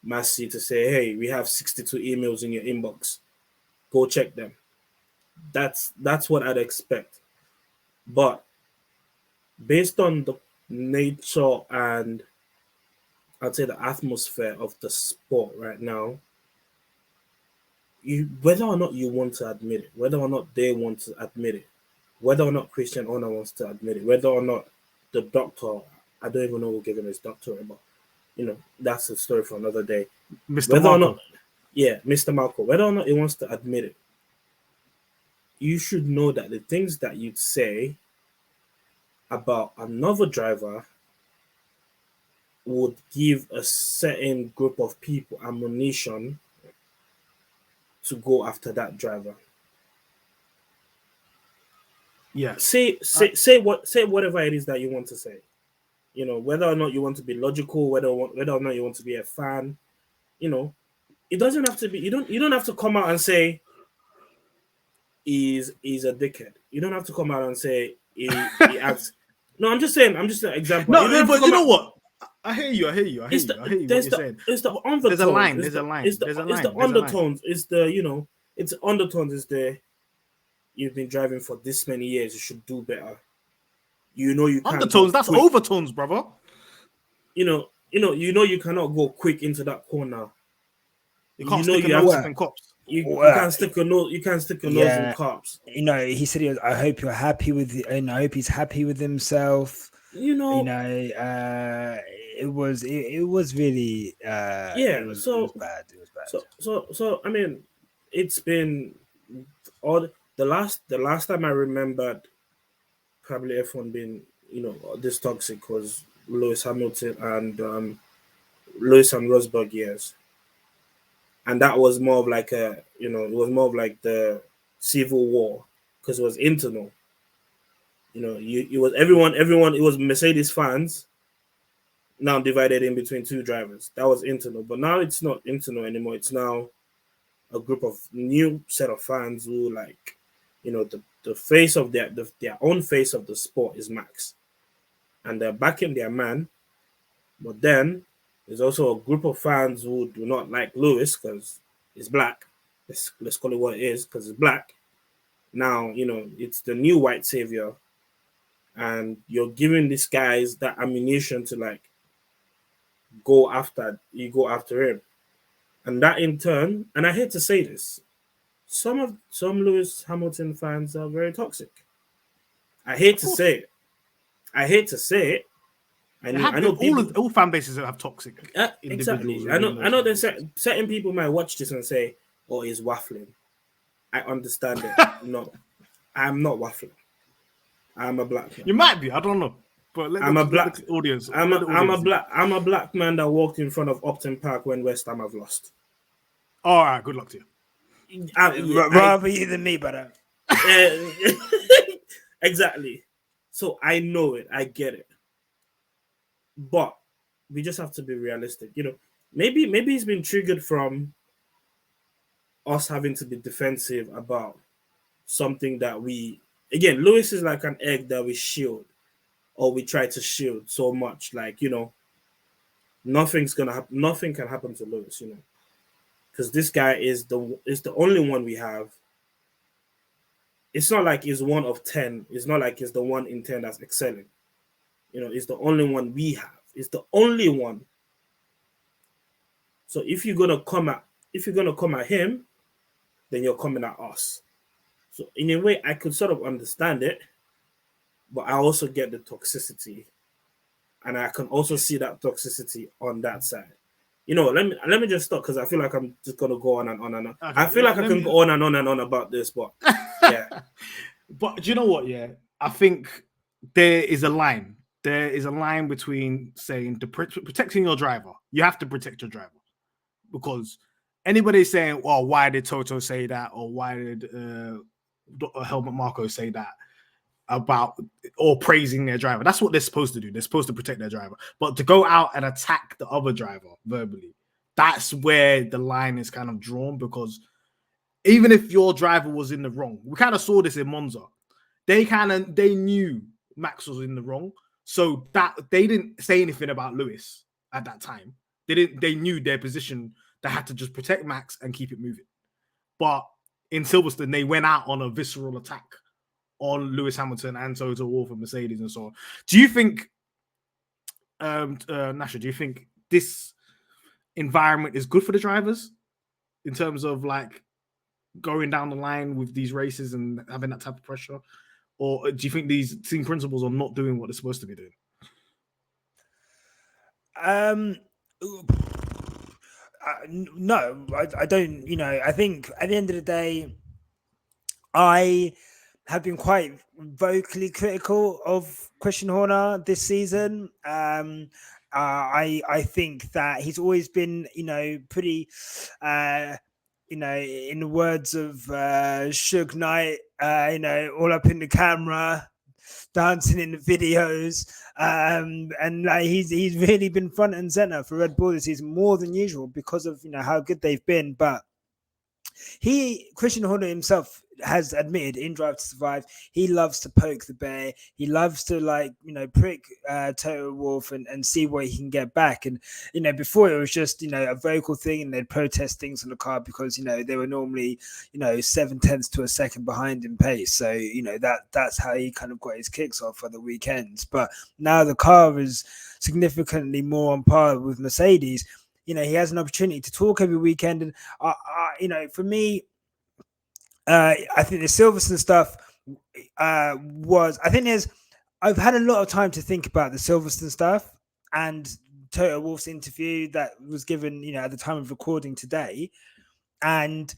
Massey to say, hey, we have 62 emails in your inbox. Go check them. That's what I'd expect. But based on the nature and I'd say the atmosphere of the sport right now, whether or not you want to admit it, whether or not they want to admit it, whether or not Christian Horner wants to admit it, whether or not the doctor, I don't even know who gave him his doctorate, but you know, that's a story for another day. Mr. Marco. Mr. Marco, whether or not he wants to admit it, you should know that the things that you'd say about another driver would give a certain group of people ammunition to go after that driver. Yeah. Say whatever it is that you want to say. You know, whether or not you want to be logical, whether or not you want to be a fan, you know, it doesn't have to be. You don't have to come out and say he's a dickhead. You don't have to come out and say he acts. No, I'm just saying. I'm just an example. No, but you know what? I hear you. I hear you. I hear what you're saying. It's the undertones. There's a line. It's the undertones. It's the, you know, it's the undertones. It's the, you've been driving for this many years. You should do better. You know you can't. Undertones. That's quick. Overtones, brother. You know you cannot go quick into that corner. You can't stick a nose in cops. You can't stick a nose. You can't stick a nose in cops. You know, he said he was, I hope you're happy with it, and I hope he's happy with himself. You know, it was really it was bad. It was bad. So I mean, it's been all the last time I remembered probably F1 being, you know, this toxic was Lewis Hamilton and Lewis and Rosberg years. And that was more of like it was more of like the civil war, because it was internal. You know, it was everyone, it was Mercedes fans now divided in between two drivers. That was internal. But now it's not internal anymore. It's now a group of new set of fans who, like, you know, the face of their own face of the sport is Max. And they're backing their man. But then there's also a group of fans who do not like Lewis because he's black. Let's call it what it is, because he's black. Now, it's the new white savior, and you're giving these guys that ammunition to like go after him. And that in turn, and I hate to say this, some Lewis Hamilton fans are very toxic. I hate to say it. I know all fan bases have toxic individuals. Exactly. I know there's certain people might watch this and say, "Oh, he's waffling." I understand it. No, I'm not waffling. I'm a black man. You might be. I don't know. But I'm a black audience. I'm a black man that walked in front of Upton Park when West Ham have lost. All right. Good luck to you. Rather you than me, brother. Exactly. So I know it. I get it. But we just have to be realistic. Maybe he's been triggered from us having to be defensive about something that Lewis is like an egg that we shield, or we try to shield so much. Like, nothing can happen to Lewis, because this guy is the only one we have. It's not like he's 1 of 10. It's not like he's the 1 in 10 that's excelling. It's the only one we have. It's the only one. So if you're gonna come at him, then you're coming at us. So in a way, I could sort of understand it, but I also get the toxicity, and I can also see that toxicity on that side. Let me just stop, because I feel like I'm just gonna go on and on and on. Okay, I feel like I can go on and on and on about this, but yeah. But do you know what? Yeah, I think there is a line. There is a line between saying protecting your driver. You have to protect your driver, because anybody saying, "Well, why did Toto say that?" or "Why did Helmut Marko say that?" about, or praising their driver. That's what they're supposed to do. They're supposed to protect their driver. But to go out and attack the other driver verbally, that's where the line is kind of drawn, because even if your driver was in the wrong, we kind of saw this in Monza. They knew Max was in the wrong, so that they didn't say anything about Lewis at that time. They knew their position. They had to just protect Max and keep it moving. But in Silverstone, they went out on a visceral attack on Lewis Hamilton and Toto Wolff and Mercedes and so on. Do you think, Nyasha, do you think this environment is good for the drivers in terms of like going down the line with these races and having that type of pressure? Or do you think these team principals are not doing what they're supposed to be doing? No, I don't. I think at the end of the day, I have been quite vocally critical of Christian Horner this season. I think that he's always been, pretty, in the words of Suge Knight, all up in the camera, dancing in the videos, and like he's really been front and center for Red Bull this season, more than usual, because of how good they've been. But Christian Horner himself has admitted in Drive to Survive, he loves to poke the bear. He loves to prick Toto Wolff and see what he can get back. And before it was just a vocal thing, and they'd protest things on the car because they were normally 0.7 to a second behind in pace. So that's how he kind of got his kicks off for the weekends. But now the car is significantly more on par with Mercedes. He has an opportunity to talk every weekend, and for me, I think the Silverstone stuff I've had a lot of time to think about the Silverstone stuff and Toto Wolff's interview that was given, at the time of recording today. And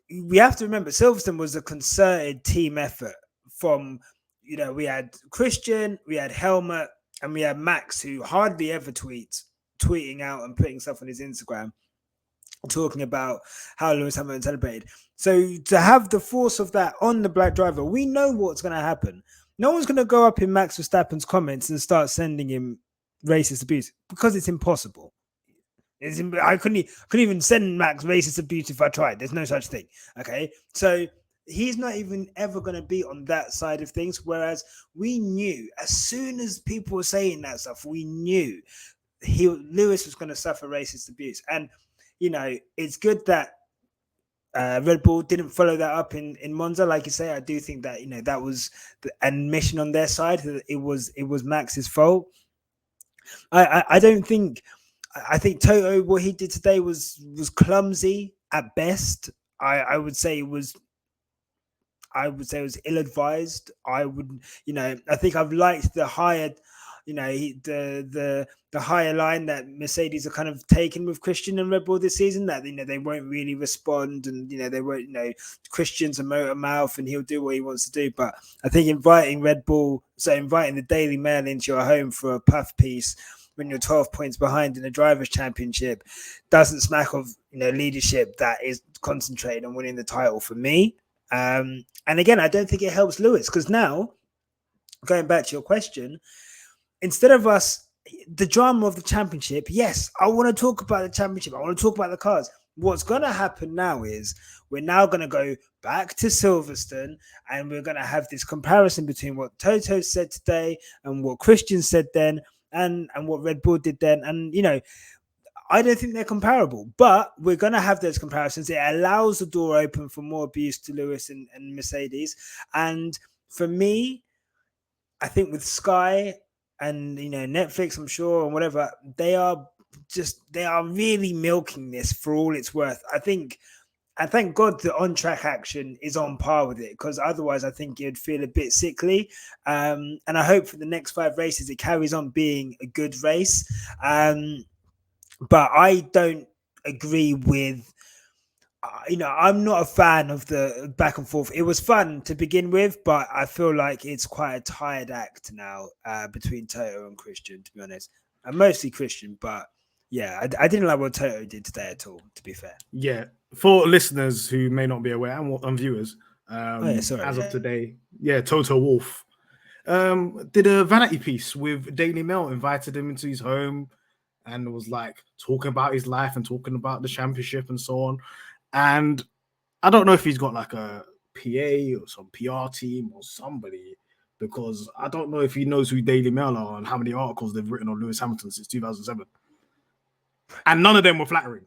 we have to remember, Silverstone was a concerted team effort from, we had Christian, we had Helmut, and we had Max, who hardly ever tweeting out and putting stuff on his Instagram, talking about how Lewis Hamilton celebrated. So to have the force of that on the black driver, we know what's going to happen. No one's going to go up in Max Verstappen's comments and start sending him racist abuse, because it's impossible. I couldn't even send Max racist abuse if I tried. There's no such thing. Okay, so he's not even ever going to be on that side of things. Whereas we knew, as soon as people were saying that stuff, we knew Lewis was going to suffer racist abuse. And it's good that Red Bull didn't follow that up in Monza, like you say. I do think that that was an admission on their side that it was Max's fault. I don't think. I think Toto, what he did today was clumsy at best. I would say it was ill-advised. I think I've liked the higher, the higher line that Mercedes are kind of taken with Christian and Red Bull this season, that they won't really respond, and they won't, Christian's a motor mouth and he'll do what he wants to do. But I think inviting the Daily Mail into your home for a puff piece when you're 12 points behind in the Drivers' Championship doesn't smack of leadership that is concentrated on winning the title for me. And again, I don't think it helps Lewis, because now, going back to your question, instead of the drama of the championship, yes, I want to talk about the championship. I want to talk about the cars. What's going to happen now is we're now going to go back to Silverstone, and we're going to have this comparison between what Toto said today and what Christian said then, and what Red Bull did then. And, I don't think they're comparable, but we're going to have those comparisons. It allows the door open for more abuse to Lewis and Mercedes. And for me, I think with Sky and, Netflix, I'm sure, and whatever, they are really milking this for all it's worth. And thank God the on-track action is on par with it, because otherwise I think it'd feel a bit sickly. And I hope for the next 5 races it carries on being a good race. But I don't agree with, I'm not a fan of the back and forth. It was fun to begin with, but I feel like it's quite a tired act now between Toto and Christian, to be honest. And mostly Christian, but yeah, I didn't like what Toto did today at all, to be fair. Yeah. For listeners who may not be aware, and viewers, as of today, Toto Wolff did a vanity piece with Daily Mail, invited him into his home, and was like talking about his life and talking about the championship and so on. And I don't know if he's got like a PA or some PR team or somebody, because I don't know if he knows who Daily Mail are and how many articles they've written on Lewis Hamilton since 2007. And none of them were flattering.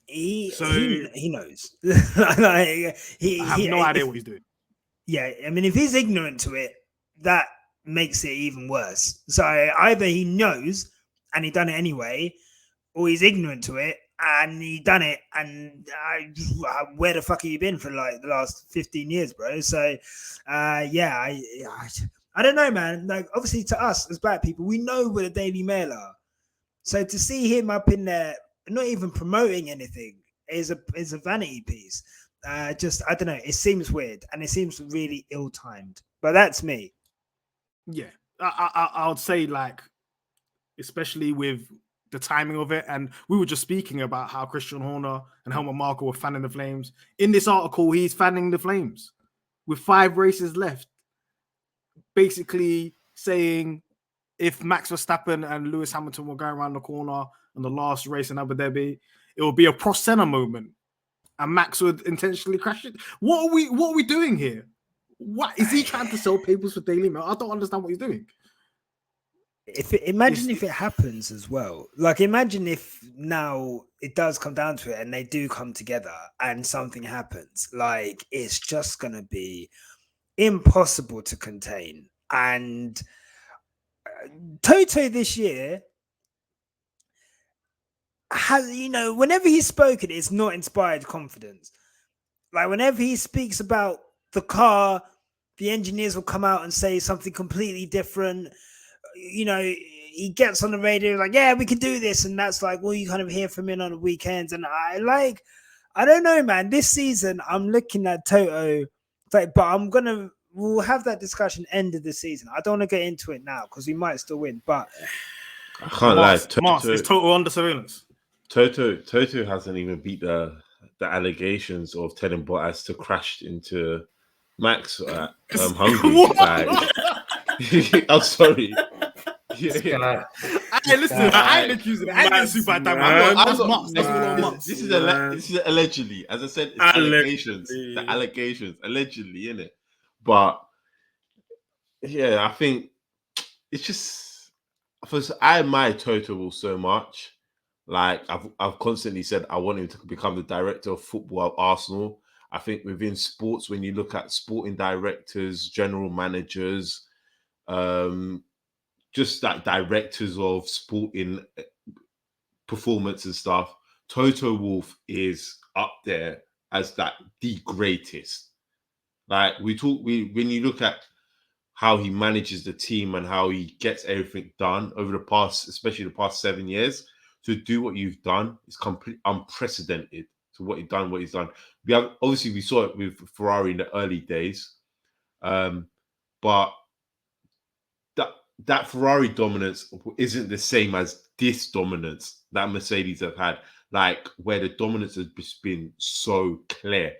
He knows. I have no idea what he's doing. Yeah, I mean, if he's ignorant to it, that makes it even worse. So either he knows and he done it anyway, or he's ignorant to it and he done it, and where the fuck have you been for like the last 15 years, bro? So I don't know, man. Like, obviously to us as black people, we know where the Daily Mail are. So to see him up in there, not even promoting anything, is a vanity piece. I don't know. It seems weird, and it seems really ill-timed. But that's me. Yeah, I would say, like, especially with the timing of it, and we were just speaking about how Christian Horner and Helmut Marko were fanning the flames. In this article, he's fanning the flames with 5 races left, basically saying if Max Verstappen and Lewis Hamilton were going around the corner on the last race in Abu Dhabi, it would be a Prost Senna moment, and Max would intentionally crash it. What are we doing here? What is he trying to sell papers for Daily Mail? I don't understand what he's doing. Imagine if it happens as well. Like, imagine if now it does come down to it and they do come together and something happens. Like, it's just going to be impossible to contain. And Toto this year has, whenever he's spoken, it's not inspired confidence. Like, whenever he speaks about the car, the engineers will come out and say something completely different. He gets on the radio like, yeah, we can do this. And that's like, well, you kind of hear from him on the weekends. And I don't know, man. This season, I'm looking at Toto, but we'll have that discussion end of the season. I don't want to get into it now because we might still win. But I can't lie. Martz, is Toto under surveillance? Toto hasn't even beat the allegations of telling Bottas to crash into Max at Hungary. I'm sorry. Yeah. I ain't accusing it. I ain't super damn. This is allegedly, as I said, it's allegations. The allegations, allegedly, innit? But yeah, I think it's just, I admire Toto so much, Like I've constantly said, I want him to become the director of football at Arsenal. I think within sports, when you look at sporting directors, general managers, just like directors of sporting performance and stuff, Toto Wolff is up there as that the greatest. Like when you look at how he manages the team and how he gets everything done over the past, especially the past 7 years, to do what you've done is completely unprecedented. To what he's done. We saw it with Ferrari in the early days, but that Ferrari dominance isn't the same as this dominance that Mercedes have had. Like where the dominance has just been so clear.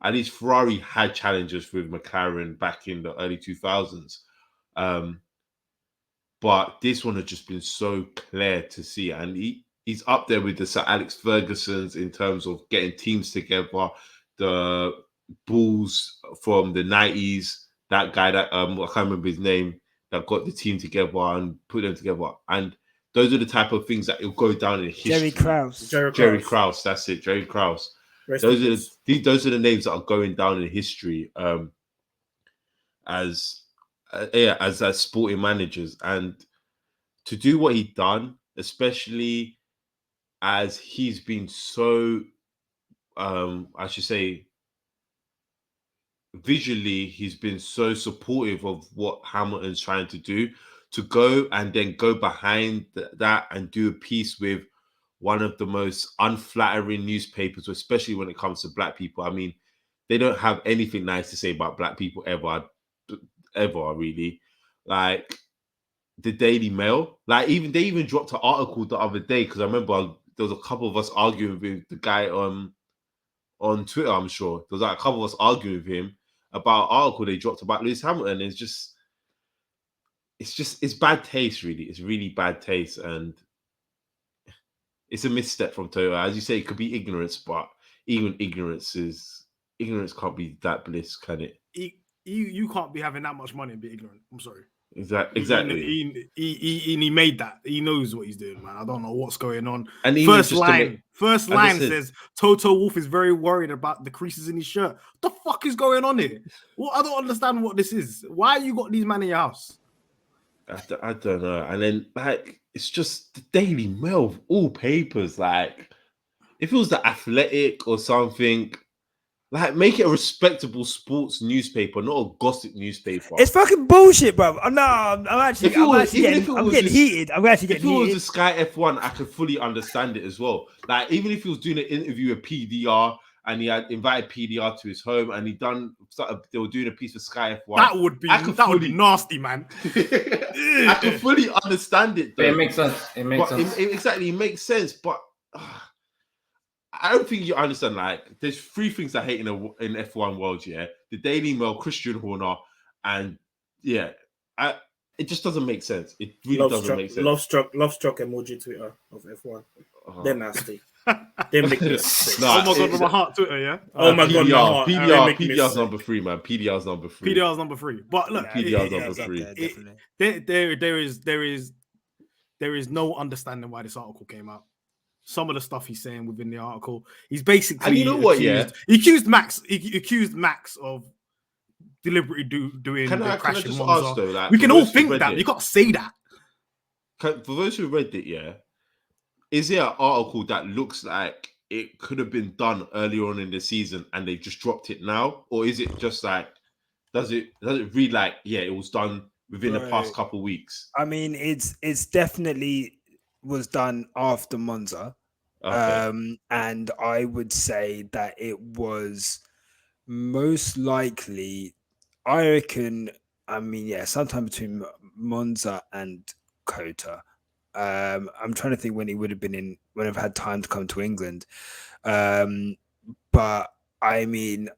At least Ferrari had challenges with McLaren back in the early 2000s. But this one has just been so clear to see. And he's up there with the Sir Alex Fergusons in terms of getting teams together. The Bulls from the 90s, that guy that, I can't remember his name, that got the team together and put them together. And those are the type of things that will go down in history. Jerry Krause. Jerry Krause, that's it. Jerry Krause. Those are the names that are going down in history as sporting managers. And to do what he done, especially as he's been so, I should say, visually, he's been so supportive of what Hamilton's trying to do, to go and then go behind that and do a piece with one of the most unflattering newspapers, especially when it comes to black people. I mean, they don't have anything nice to say about black people ever really. Like the Daily Mail, like they even dropped an article the other day, because I remember there was a couple of us arguing with the guy on Twitter. I'm sure there was like a couple of us arguing with him about an article they dropped about Lewis Hamilton. It's bad taste, really. It's really bad taste, and it's a misstep from Toto. As you say, it could be ignorance, but even ignorance can't be that bliss, can it? You can't be having that much money and be ignorant. I'm sorry. Exactly. He made that. He knows what he's doing, man. I don't know what's going on. And first line says Toto Wolff is very worried about the creases in his shirt. What the fuck is going on here? Well, I don't understand what this is. Why you got these men in your house? I don't know. And then like it's just the Daily Mail of all papers. Like if it was the Athletic or something, like make it a respectable sports newspaper, not a gossip newspaper. It's fucking bullshit, bro. I'm actually getting heated. If it was the Sky F1, I could fully understand it as well. Like even if he was doing an interview with PDR and he had invited PDR to his home and they were doing a piece of Sky F1. That would be nasty, man. I can fully understand it, though. It makes sense. It makes sense, but I don't think you understand. Like, there's three things I hate in F1 world. Yeah, the Daily Mail, Christian Horner, and it just doesn't make sense. It really doesn't make sense. Love struck emoji Twitter of F1. They're nasty. They make me sick. Oh my god, my heart Twitter, yeah. Oh my god, my heart. PDR's number 3, man. PDR's number 3. PDR's number 3. But look, PDR's number 3. There is no understanding why this article came out. Some of the stuff he's saying within the article, he's basically and you know what? He accused Max of deliberately doing the crash in Monza. Though, like, we can all think that. You can't say that. For those who read it, yeah, is there an article that looks like it could have been done earlier on in the season and they just dropped it now, or is it just like does it read like it was done within the past couple of weeks? I mean, it's definitely was done after Monza. Okay. And I would say that it was most likely, I reckon, sometime between Monza and Kota. I'm trying to think when he would have been when I've had time to come to England. But I mean,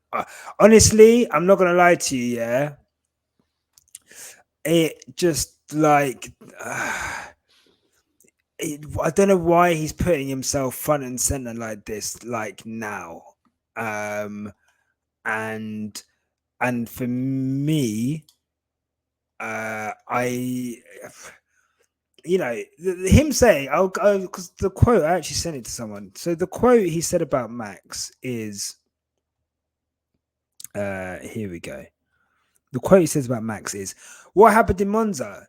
honestly, I'm not going to lie to you, yeah. It just like... I don't know why he's putting himself front and center like this, like now. And for you know, him saying, because the quote, I actually sent it to someone. So the quote he said about Max is, here we go. The quote he says about Max is, what happened in Monza?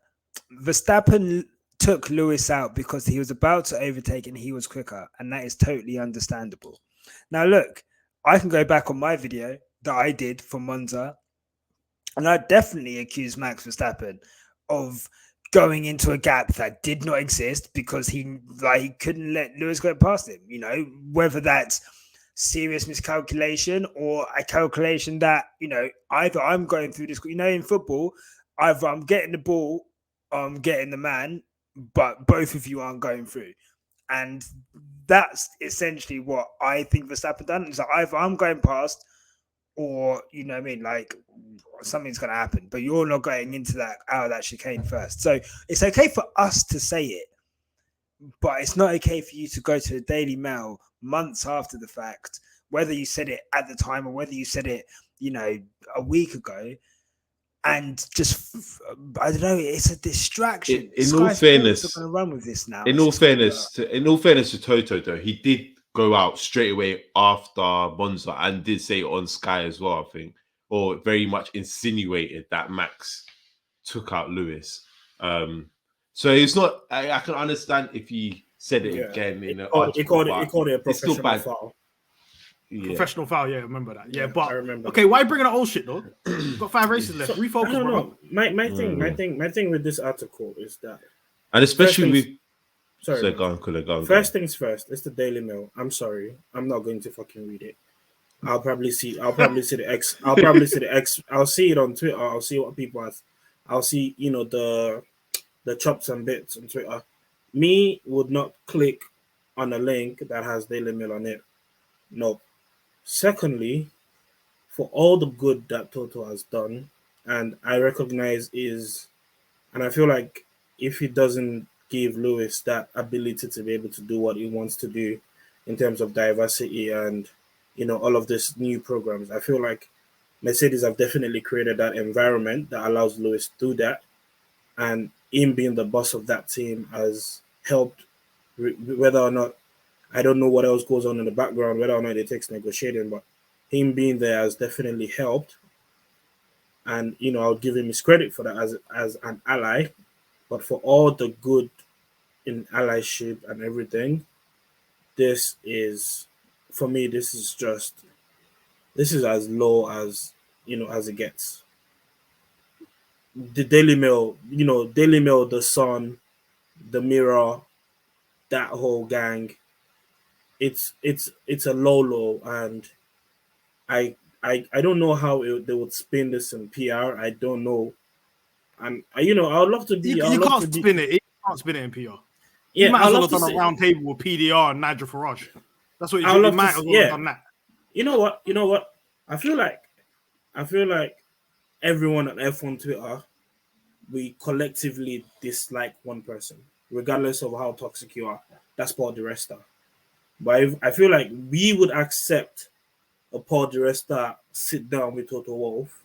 Verstappen took Lewis out because he was about to overtake and he was quicker. And that is totally understandable. Now, look, I can go back on my video that I did for Monza. And I definitely accused Max Verstappen of going into a gap that did not exist because he couldn't let Lewis go past him. You know, whether that's serious miscalculation or a calculation that, you know, either I'm going through this, you know, in football, either I'm getting the ball, I'm getting the man, but both of you aren't going through. And that's essentially what I think Verstappen done. It's like either I'm going past or, you know what I mean, like something's going to happen, but you're not going into that, out of that chicane first. So it's okay for us to say it, but it's not okay for you to go to the Daily Mail months after the fact, whether you said it at the time or whether you said it, you know, a week ago, and just, I don't know, it's a distraction. In all fairness, going to run with this now. In all fairness to Toto, though, he did go out straight away after Monza and did say it on Sky as well, I think, or very much insinuated that Max took out Lewis. So it's not. I can understand if he said it again in an article. He called it a professional foul. Yeah. Professional foul, yeah, remember that. Yeah, but I remember. Okay, why bringing up old shit though? We've got 5 races left. Refocus, I don't know. My thing with this article is that, and especially with. Sorry, go on. First things first. It's the Daily Mail. I'm sorry, I'm not going to fucking read it. I'll probably see the X. I'll see it on Twitter. I'll see what people have. I'll see, you know, the chops and bits on Twitter. Me would not click on a link that has Daily Mail on it. No. Secondly, for all the good that Toto has done, and I recognize and I feel like if he doesn't give Lewis that ability to be able to do what he wants to do in terms of diversity and, you know, all of these new programs, I feel like Mercedes have definitely created that environment that allows Lewis to do that. And him being the boss of that team has helped, whether or not, I don't know what else goes on in the background, whether or not it takes negotiating, but him being there has definitely helped. And, you know, I'll give him his credit for that as an ally. But for all the good in allyship and everything, this is, for me, this is as low as, you know, as it gets. The Daily Mail, you know, The Sun, The Mirror, that whole gang, it's a low, and I don't know how they would spin this in PR. I don't know, and you know, I would love to be. You can't spin it. You can't spin it in PR. Yeah, you might as well have done a round table with PDR and Nigel Farage. That's what you might as well have done that. You know what? I feel like everyone on F1 Twitter, we collectively dislike one person, regardless of how toxic you are. That's Paul di Resta. But I feel like we would accept a Paul di Resta sit down with Toto Wolff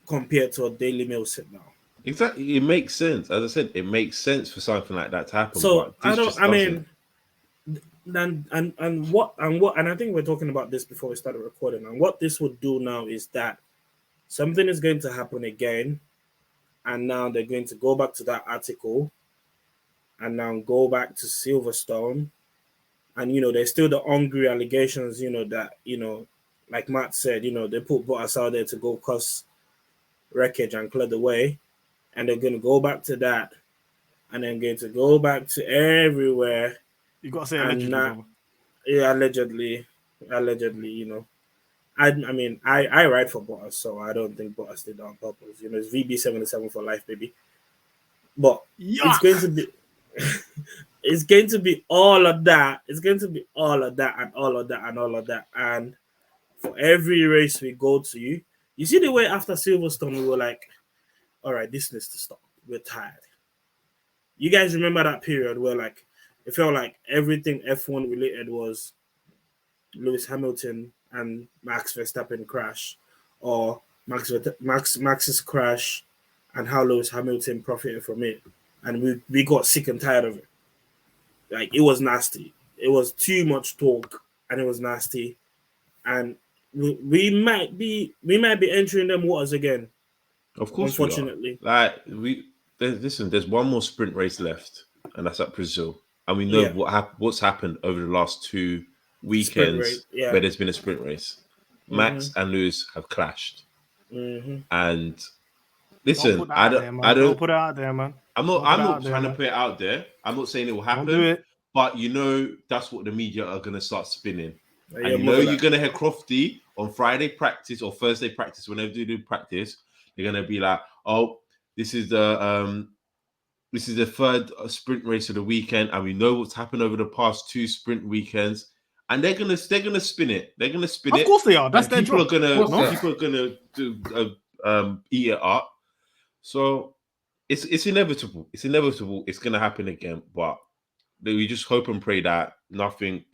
compared to a Daily Mail sit down. Exactly, it makes sense. As I said, it makes sense for something like that to happen. So and I think we're talking about this before we started recording. And what this would do now is that something is going to happen again, and now they're going to go back to that article, and now go back to Silverstone, and you know there's still the hungry allegations. You know that like Matt said, they put Bottas out there to go cause wreckage and clear the way. And they're going to go back to that, and then going to go back to everywhere. You got to say allegedly. Allegedly, I mean, I ride for Bottas, so I don't think Bottas did that on purpose. It's VB77 for life, baby. But it's going to be all of that. It's going to be all of that and all of that and all of that. And for every race we go to, you see the way after Silverstone, we were like, all right, this needs to stop. We're tired. You guys remember that period where like it felt like everything F1 related was Lewis Hamilton and Max Verstappen crash, or Max's crash and how Lewis Hamilton profited from it. and we got sick and tired of it. Like, it was nasty. It was too much talk, and it was nasty. And we might be entering them waters again. Of course, unfortunately. There's one more sprint race left, and that's at Brazil. And we know what's happened over the last 2 weekends where there's been a sprint race. Max and Lewis have clashed. And listen, I don't put it out there, man. I'm not trying to put it out there. I'm not saying it will happen. Don't do it. But that's what the media are gonna start spinning. And you're gonna hear Crofty on Friday practice or Thursday practice, whenever they do practice, they're gonna be like, "Oh, this is the third sprint race of the weekend, and we know what's happened over the past 2 sprint weekends." And they're gonna spin it. They're gonna spin it. Of course they are. That's their job. People are gonna eat it up. So it's inevitable. It's inevitable. It's gonna happen again. But we just hope and pray that nothing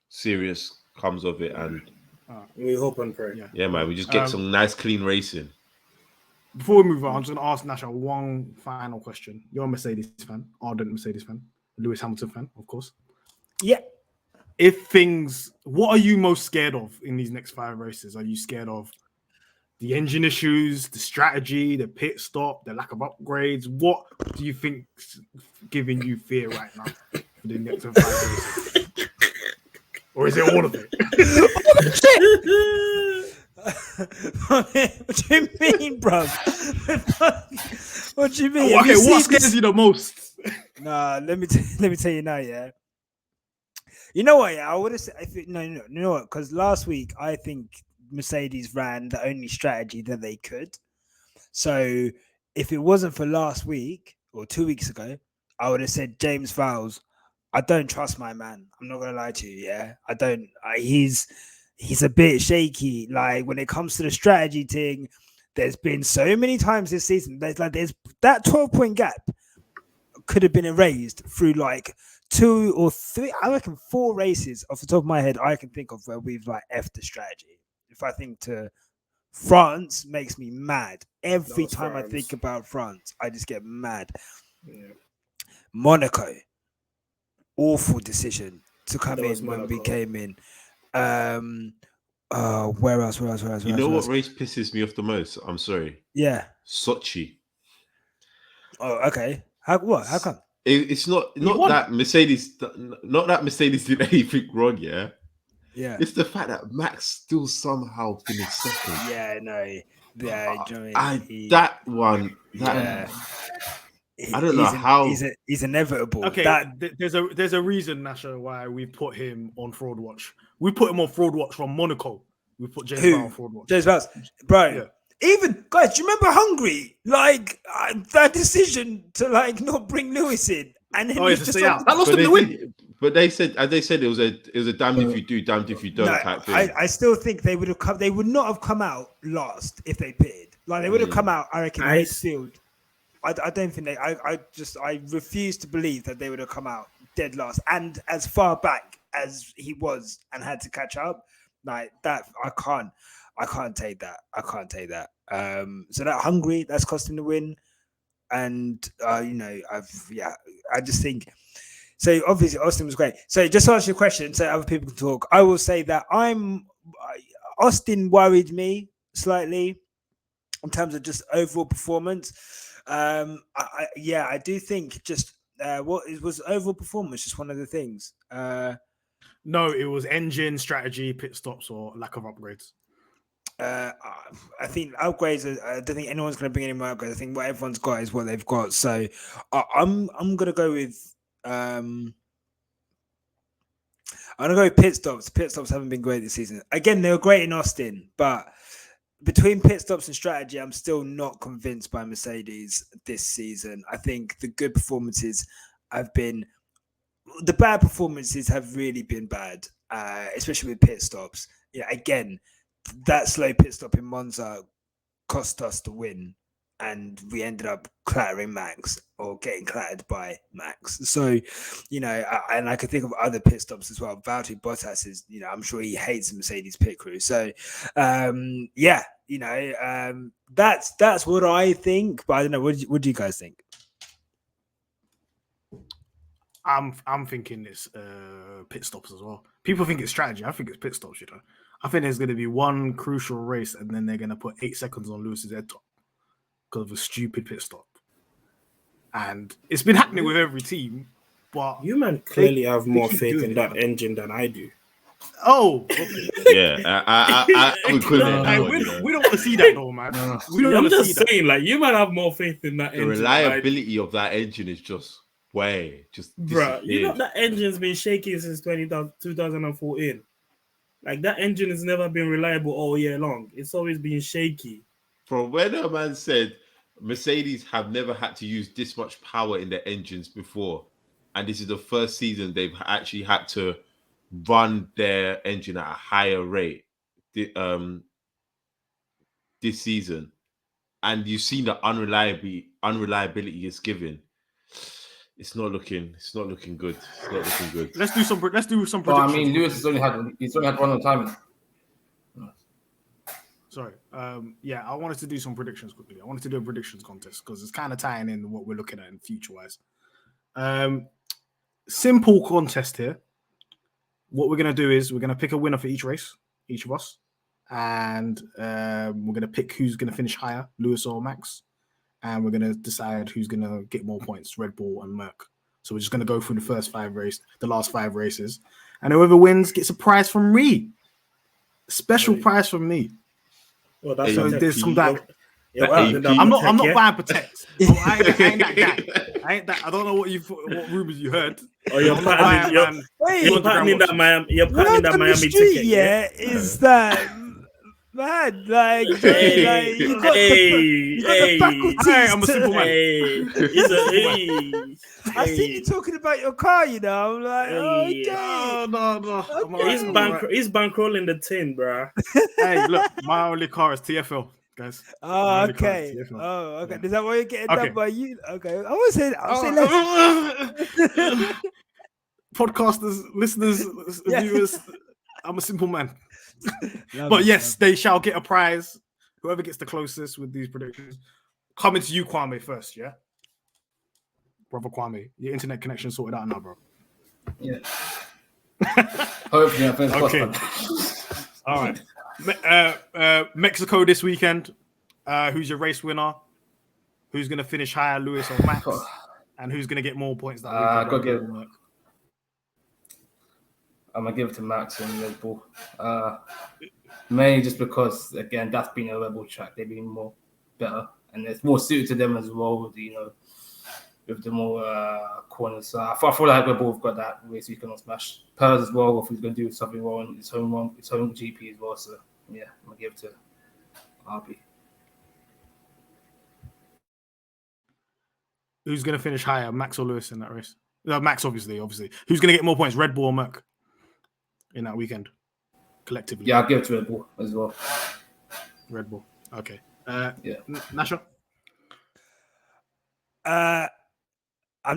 serious comes of it. And we hope and pray. Yeah, man. We just get some nice, clean racing. Before we move on, I'm just gonna ask Nyasha one final question. You're a Mercedes fan, ardent Mercedes fan, Lewis Hamilton fan, of course. Yeah. What are you most scared of in these next 5 races? Are you scared of the engine issues, the strategy, the pit stop, the lack of upgrades? What do you think's giving you fear right now for the next 5 races? Or is it all of it? What do you mean, bro? What do you mean? Okay, what scares you the most? Nah, let me tell you now, yeah. You know what? Yeah, I would have said. You know what? Because last week I think Mercedes ran the only strategy that they could. So if it wasn't for last week or 2 weeks ago, I would have said James Vowles. I don't trust my man. I'm not gonna lie to you. Yeah, I don't. He's a bit shaky. Like, when it comes to the strategy thing, there's been so many times this season. There's that 12-point gap could have been erased through like 2 or 3, I reckon 4 races off the top of my head I can think of where we've like effed the strategy. If I think to France, makes me mad. Every time I think about France, I just get mad. Yeah. Monaco, awful decision to come in when we came in. Where else? You know what race pisses me off the most? I'm sorry. Yeah. Sochi. Oh, okay. How come? It's not that Mercedes did anything wrong, yeah? Yeah. It's the fact that Max still somehow finished second. Yeah, no. Yeah, that one. I don't know how he's inevitable. Okay, there's a reason, Nyasha, why we put him on fraud watch. We put him on fraud watch from Monaco. We put James Vowles on fraud watch. James Vowles, bro. Yeah. Even guys, do you remember Hungary? Like that decision to like not bring Lewis in, and then that lost him the win. But they said it was a damned if you do, damned if you don't type thing. I still think they would have come. They would not have come out last if they pitted. Like they would have come out. I reckon midfield. I don't think I refuse to believe that they would have come out dead last and as far back as he was and had to catch up. Like that, I can't take that. So that Hungary, that's cost him the win. And I just think so. Obviously, Austin was great. So just to answer your question, so other people can talk. I will say that Austin worried me slightly in terms of just overall performance. I do think just was overall performance just one of the things. No, it was engine strategy, pit stops, or lack of upgrades. I think upgrades. I don't think anyone's going to bring any more upgrades. I think what everyone's got is what they've got. So I'm going to go with. I'm going to go with pit stops. Pit stops haven't been great this season. Again, they were great in Austin, but between pit stops and strategy, I'm still not convinced by Mercedes this season. I think the good performances have been. The bad performances have really been bad, especially with pit stops. Yeah, again, that slow pit stop in Monza cost us the win, and we ended up clattering Max or getting clattered by Max. So, and I could think of other pit stops as well. Valtteri Bottas is, I'm sure he hates the Mercedes pit crew. So, that's what I think. But I don't know. What do you guys think? I'm thinking it's pit stops as well. People think it's strategy. I think it's pit stops. I think there's going to be one crucial race, and then they're going to put 8 seconds on Lewis's head top because of a stupid pit stop. And it's been happening with every team. But you man clearly have more faith in that engine than I do. Oh, okay. Yeah, we don't want to see that though, man. I'm just saying, like, you might have more faith in that the engine. The reliability of that engine is just bro. You know that engine's been shaky since 2014. Like, that engine has never been reliable all year long. It's always been shaky. From when a man said Mercedes have never had to use this much power in their engines before, and this is the first season they've actually had to run their engine at a higher rate this season, and you've seen the unreliability it's given. It's not looking good. Let's do some predictions. I mean, Lewis has only had one time. Sorry. Yeah, I wanted to do some predictions quickly. I wanted to do a predictions contest because it's kind of tying in what we're looking at in future-wise. Simple contest here. What we're going to do is we're going to pick a winner for each race, each of us. And we're going to pick who's going to finish higher, Lewis or Max. And we're going to decide who's going to get more points, Red Bull and Merc. So we're just going to go through the last 5 races. And whoever wins gets a prize from me. Special prize from me. Well, that's so there's some that. I'm not buying Protect. I ain't that guy. I don't know what rumors you heard. Oh, you're patterning that Miami ticket. Yeah, is that man? Like, you got the faculties. I'm a simple man. I see you talking about your car. I'm like, no. Okay. He's bankrolling the tin, bro. Hey, look, my only car is TFL. Guys. Oh, okay. Oh, okay. Is that why you're getting done by you? Okay. I was saying less. Podcasters, listeners, viewers, I'm a simple man. But yes, they shall get a prize. Whoever gets the closest with these predictions. Coming to you, Kwame, first, yeah? Brother Kwame, your internet connection sorted out now, bro. Yeah. Hopefully, okay. All right. Mexico this weekend. Who's your race winner? Who's going to finish higher, Lewis or Max? And who's going to get more points that weekend? I'm going to give it to Max and Red Bull. Mainly just because, again, that's been a Red Bull track. They've been more better. And it's more suited to them as well, with the more corners. So I feel like Red Bull have got that race weekend on Smash. Perez as well, if he's going to do something wrong in his home GP as well. So, yeah, I'm going to give it to RB. Who's going to finish higher, Max or Lewis in that race? Max, obviously. Who's going to get more points, Red Bull or Merc, in that weekend, collectively? Yeah, I'll give it to Red Bull as well. Red Bull. Okay. Yeah. Nyasha? I'm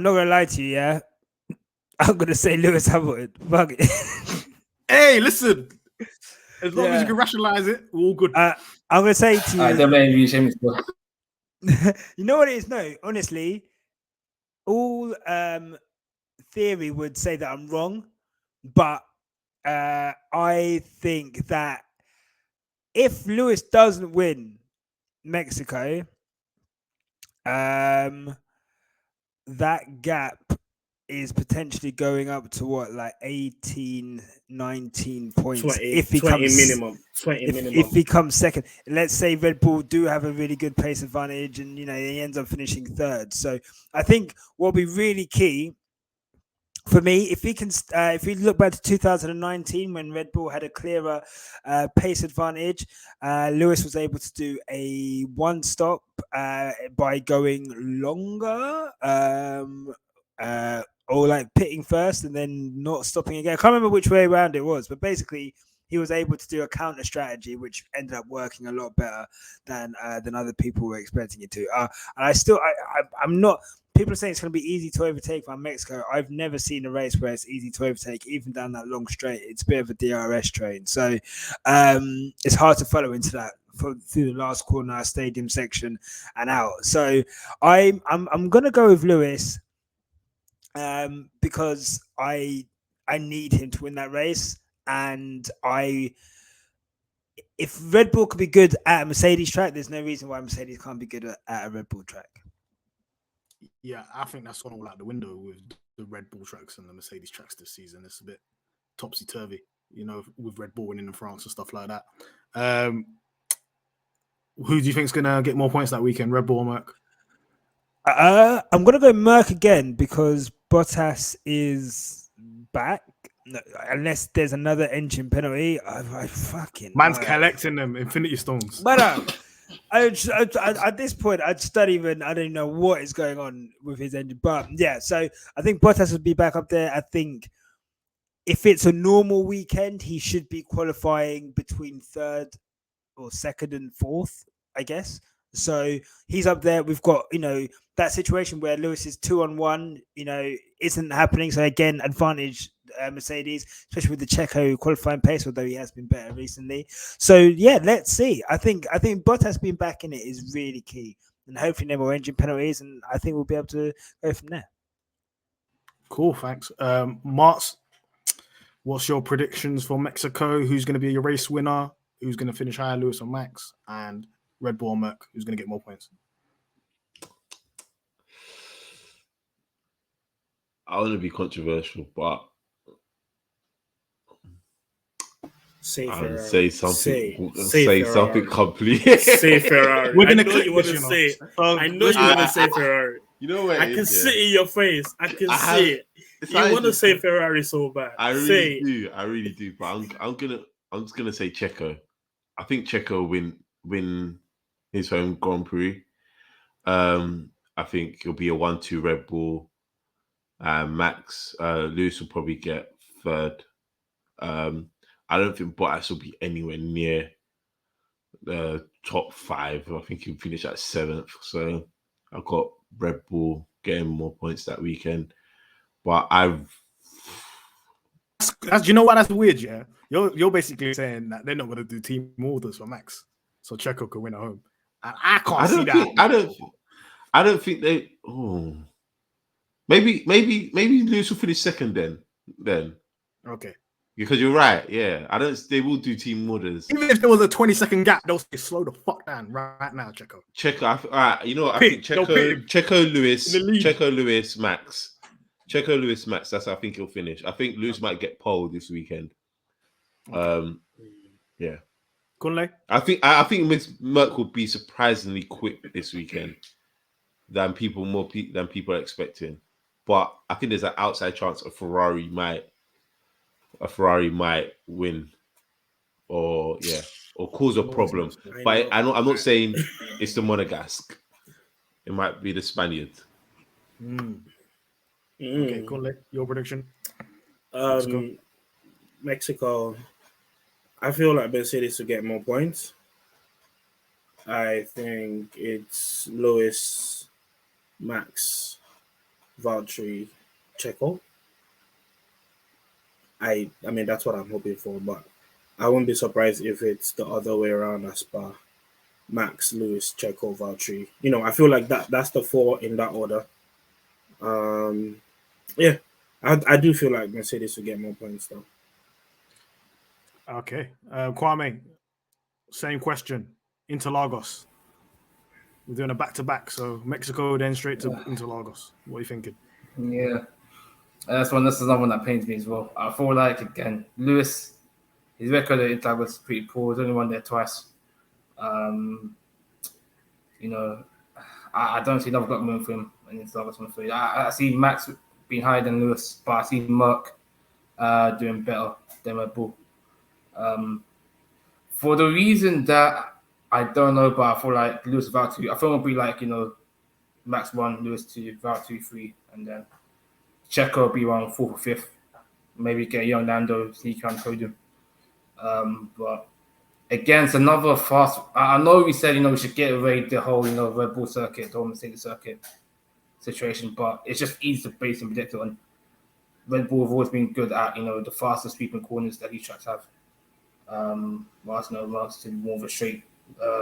not going to lie to you, yeah? I'm going to say Lewis Hamilton. Fuck it. Hey, listen. As long as you can rationalize it, we're all good. I'm going to say to you... don't blame you, Seamus. You know what it is? No, honestly, all theory would say that I'm wrong, but I think that if Lewis doesn't win Mexico, that gap is potentially going up to what, like 18, 19 points. 20 if he comes minimum. If he comes second, let's say Red Bull do have a really good pace advantage, and he ends up finishing third. So I think what will be really key for me, if we look back to 2019 when Red Bull had a clearer pace advantage, Lewis was able to do a one stop by going longer. Or like pitting first and then not stopping again. I can't remember which way around it was, but basically he was able to do a counter strategy, which ended up working a lot better than other people were expecting it to. And I'm not. People are saying it's going to be easy to overtake by Mexico. I've never seen a race where it's easy to overtake, even down that long straight. It's a bit of a DRS train, so it's hard to follow into that through the last corner, stadium section, and out. So I'm going to go with Lewis. Because because I need him to win that race, and if Red Bull could be good at a Mercedes track, there's no reason why Mercedes can't be good at a Red Bull track. Yeah, I think that's gone all out the window with the Red Bull tracks and the Mercedes tracks this season. It's a bit topsy-turvy, with Red Bull winning in France and stuff like that. Who do you think is going to get more points that weekend, Red Bull or Merc? I'm going to go Merc again because Bottas is back. No, unless there's another engine penalty, I fucking man's collecting them Infinity Stones. But at this point, I don't even know what is going on with his engine. But yeah, so I think Bottas would be back up there. I think if it's a normal weekend, he should be qualifying between third or second and fourth, I guess. So he's up there. We've got, that situation where Lewis is 2-on-1, isn't happening. So again, advantage Mercedes, especially with the Checo qualifying pace, although he has been better recently. So yeah, let's see. I think Bottas being back in it is really key, and hopefully no more engine penalties, and I think we'll be able to go from there. Cool, thanks. Martz, what's your predictions for Mexico? Who's going to be your race winner? Who's going to finish higher, Lewis or Max? And Red Bull or Merc, who's going to get more points? I want to be controversial, but say something. Say something complete. Say Ferrari. We're gonna I know you want to say. I know you want to say Ferrari. You know what? I can see it in your face. I can see it. You want to say Ferrari so bad. I really do. But I'm just gonna say Checo. I think Checo will win his home Grand Prix. I think it'll be a 1-2 Red Bull. Max, Lewis will probably get third. I don't think Bottas will be anywhere near the top 5. I think he'll finish at 7th. So I've got Red Bull getting more points that weekend. But you know what? That's weird, yeah. You're basically saying that they're not going to do team orders for Max, so Checo can win at home. And I can't see that. I don't think they. Oh, maybe Lewis will finish second then. Okay. Because you're right, yeah. They will do team orders. Even if there was a 20-second gap, they'll say slow the fuck down right now, Checo. All right, you know what? I think Checo, Lewis, Max. Checo, Lewis, Max. That's how I think he'll finish. I think Lewis might get pole this weekend. Okay. Yeah. Kunle? I think Miss Merc will be surprisingly quick this weekend than people are expecting. But I think there's an outside chance a Ferrari might win or cause a problem. But I'm not saying it's the Monegasque. It might be the Spaniard. Okay, Kunle, your prediction? Mexico. I feel like Mercedes will get more points. I think it's Lewis, Max, Valtteri, Checo. I mean, that's what I'm hoping for, but I wouldn't be surprised if it's the other way around as Spa. Max, Lewis, Checo, Valtteri. I feel like that's the 4 in that order. Yeah, I do feel like Mercedes will get more points though. Okay. Kwame, same question. Interlagos. We're doing a back-to-back, so Mexico then straight to Interlagos. What are you thinking? Yeah. This is another one that pains me as well. I feel like, again, Lewis, his record at Interlagos is pretty poor. He's only won there twice. I don't see another got room for him in Interlagos 1-3. I see Max being higher than Lewis, but I see Merc doing better than Red Bull. For the reason that I don't know, but I feel like Lewis Valtteri, I feel it'll be like, Max 1, Lewis 2, Valtteri 3, and then Checo will be around 4th or 5th. Maybe get a young Lando sneak around the podium. But again, it's another fast. I know we said, we should get away the whole, Red Bull circuit, the whole Mercedes circuit situation, but it's just easy to base and predict on. Red Bull have always been good at, the fastest sweeping corners that these tracks have. Whilst to more of a straight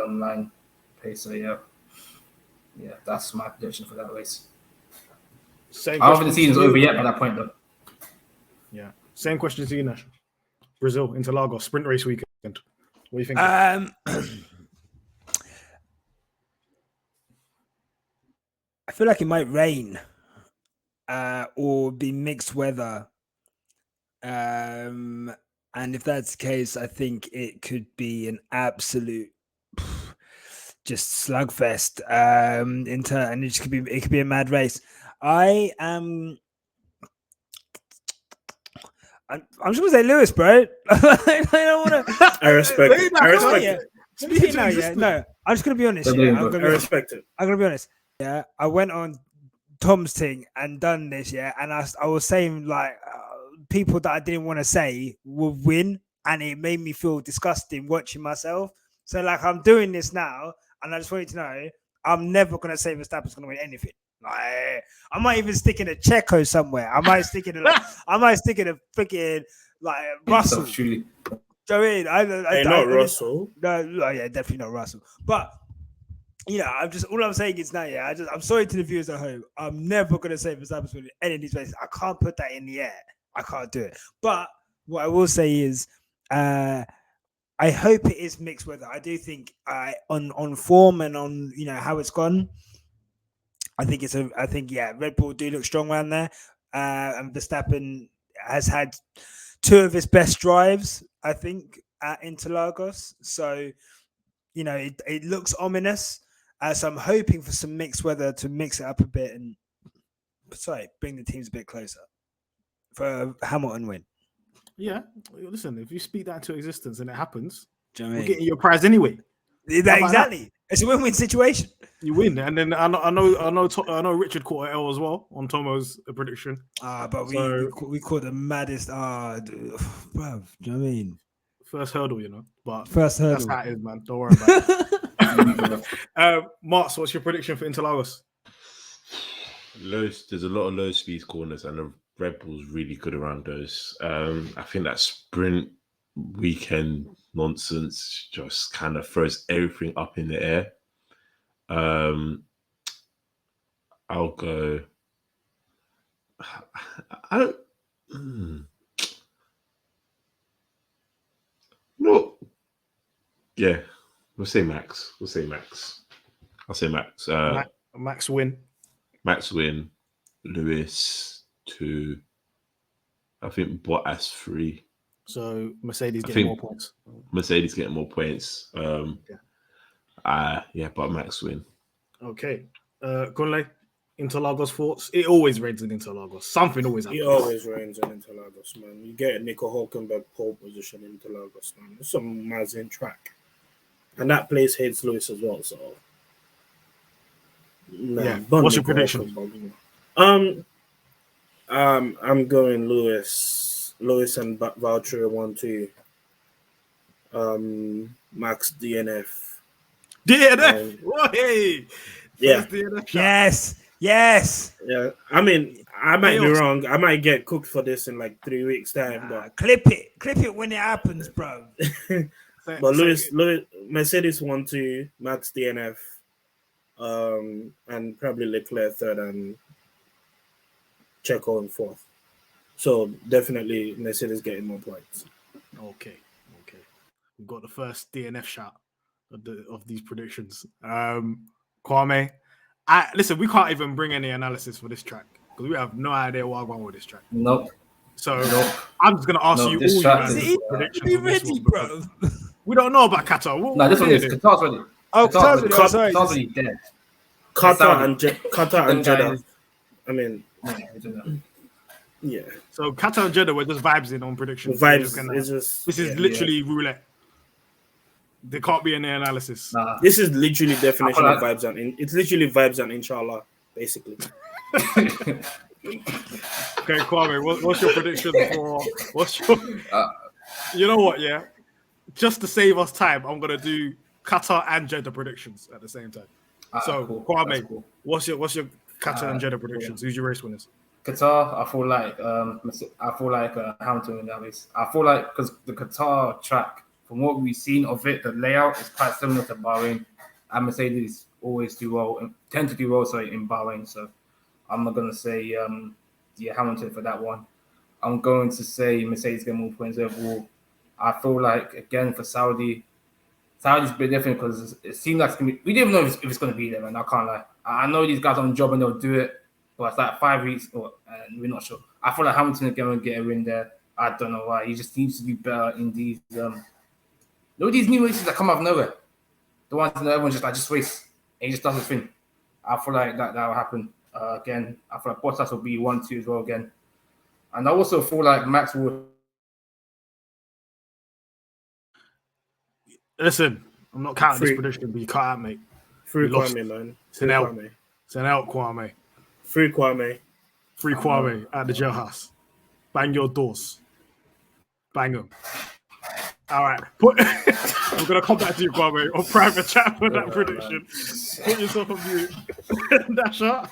line pace. So yeah, that's my prediction for that race. I don't think the season's over yet by that point though. Same question to you, Nash. Brazil, Interlagos, sprint race weekend. What do you think? I feel like it might rain or be mixed weather. And if that's the case, I think it could be an absolute just slugfest. And it could be a mad race. I'm just gonna say Lewis, bro. I don't want to. I respect it. I respect it. No, I'm just gonna be honest. Yeah, I respect it. I'm gonna be honest. Yeah, I went on Tom's thing and done this. Yeah, and I was saying like people that I didn't want to say will win, and it made me feel disgusting watching myself. So like I'm doing this now, and I just want you to know I'm never gonna say Verstappen's gonna win anything. Like, I might even stick in a Checo somewhere. I might stick in a freaking like Russell. Do you know what I mean? Not Russell. No, yeah, definitely not Russell. But all I'm saying is now, yeah, I'm sorry to the viewers at home. I'm never gonna say Verstappen's winning any of these races. I can't put that in the air. I can't do it. But what I will say is, I hope it is mixed weather. I do think on form and on how it's gone. I think Red Bull do look strong around there. And Verstappen has had two of his best drives, I think, at Interlagos. So, it looks ominous. So I'm hoping for some mixed weather to mix it up a bit and bring the teams a bit closer for a Hamilton win. Yeah, listen, if you speak that into existence and it happens, we're getting your prize anyway. Exactly. It's a win-win situation. You win, and then I know Richard caught an L as well on Tomo's prediction. But we caught the maddest. Bro, do you know what I mean? First hurdle, but first hurdle. That's how it is, man. Don't worry about it. Martz, what's your prediction for Interlagos? There's a lot of low speed corners, and the Red Bull's really good around those. I think that sprint weekend nonsense just kind of throws everything up in the air. I'll go. I don't. No. Yeah, we'll say Max. I'll say Max. Max win. Max win. Lewis 2. I think Bottas 3. So Mercedes getting more points. Mercedes getting more points. But Max win. Okay. Kunle, Interlagos thoughts? It always rains in Interlagos. Something always happens. It always rains in Interlagos, man. You get Nico Hulkenberg pole position in Interlagos, man. It's some amazing track. And that place hates Lewis as well, so. What's your prediction? I'm going Lewis and Valtteri 1-2. Max DNF. Hey. Yeah. Yes. Yeah. I mean, I might be wrong. I might get cooked for this in like 3 weeks' time. But clip it when it happens, bro. But Mercedes 1-2, Max DNF, and probably Leclerc third and Checo in fourth. So definitely Mercedes getting more points. Okay. We've got the first DNF shot of these predictions. Kwame, listen, we can't even bring any analysis for this track because we have no idea what I'm going with this track. Nope. So I'm just going to ask you all predictions. Be ready, bro. We don't know about Qatar. This one is Qatar's ready. Qatar's already dead. Qatar and Jeddah. I mean, yeah. So Qatar and Jeddah were just vibes in on predictions. This is literally roulette. There can't be any analysis. Nah. This is literally definition of vibes and it's literally vibes and inshallah, basically. Okay, Kwame, what's your prediction for? You know what? Yeah, just to save us time, I'm gonna do Qatar and Jeddah predictions at the same time. Cool. Kwame, cool. What's your Qatar and Jeddah predictions? Who's your race winners? Qatar, I feel like Hamilton in that race. I feel like because the Qatar track, from what we've seen of it, the layout is quite similar to Bahrain, and Mercedes always tend to do well in Bahrain. So I'm not gonna say Hamilton for that one. I'm going to say Mercedes get more points overall. I feel like, again, for Saudi's a bit different because it seems like it's going to be... We didn't even know if it's going to be there, man. I can't lie. I know these guys are on the job and they'll do it, but it's like 5 weeks and we're not sure. I feel like Hamilton is going to get a win there. I don't know why. He just seems to be better in these... these new races that come out of nowhere. The ones that everyone's just race. And he just does his thing. I feel like that will happen again. I feel like Bottas will be 1-2 as well again. And I also feel like Max will... Listen, I'm not counting this prediction, but you can't out, mate. Free Kwame, man. Send out Kwame. Free Kwame. Free Kwame at the jailhouse. Bang your doors. Bang them. All right. I'm going to come back to you, Kwame, on private chat for that prediction. Put yourself on mute. Nyasha,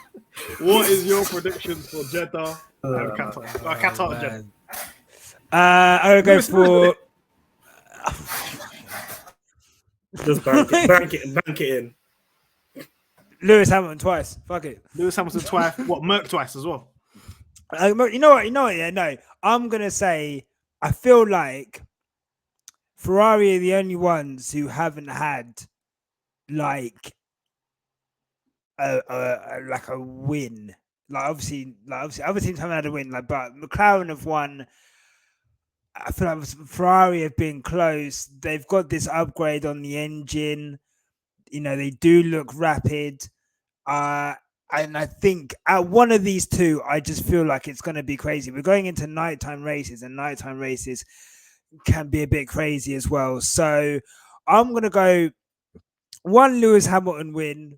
what is your prediction for Jeddah and Qatar and Jeddah? I would go for... Just bank it in. Lewis Hamilton twice. Fuck it. Lewis Hamilton twice. What, Merck twice as well? You know what? Yeah, no. I'm going to say, I feel like Ferrari are the only ones who haven't had like a win. Like obviously other teams haven't had a win. Like, but McLaren have won. I feel like Ferrari have been close. They've got this upgrade on the engine. You know, they do look rapid. And I think at one of these two, I just feel like it's going to be crazy. We're going into nighttime races, and nighttime races can be a bit crazy as well. So I'm going to go one Lewis Hamilton win,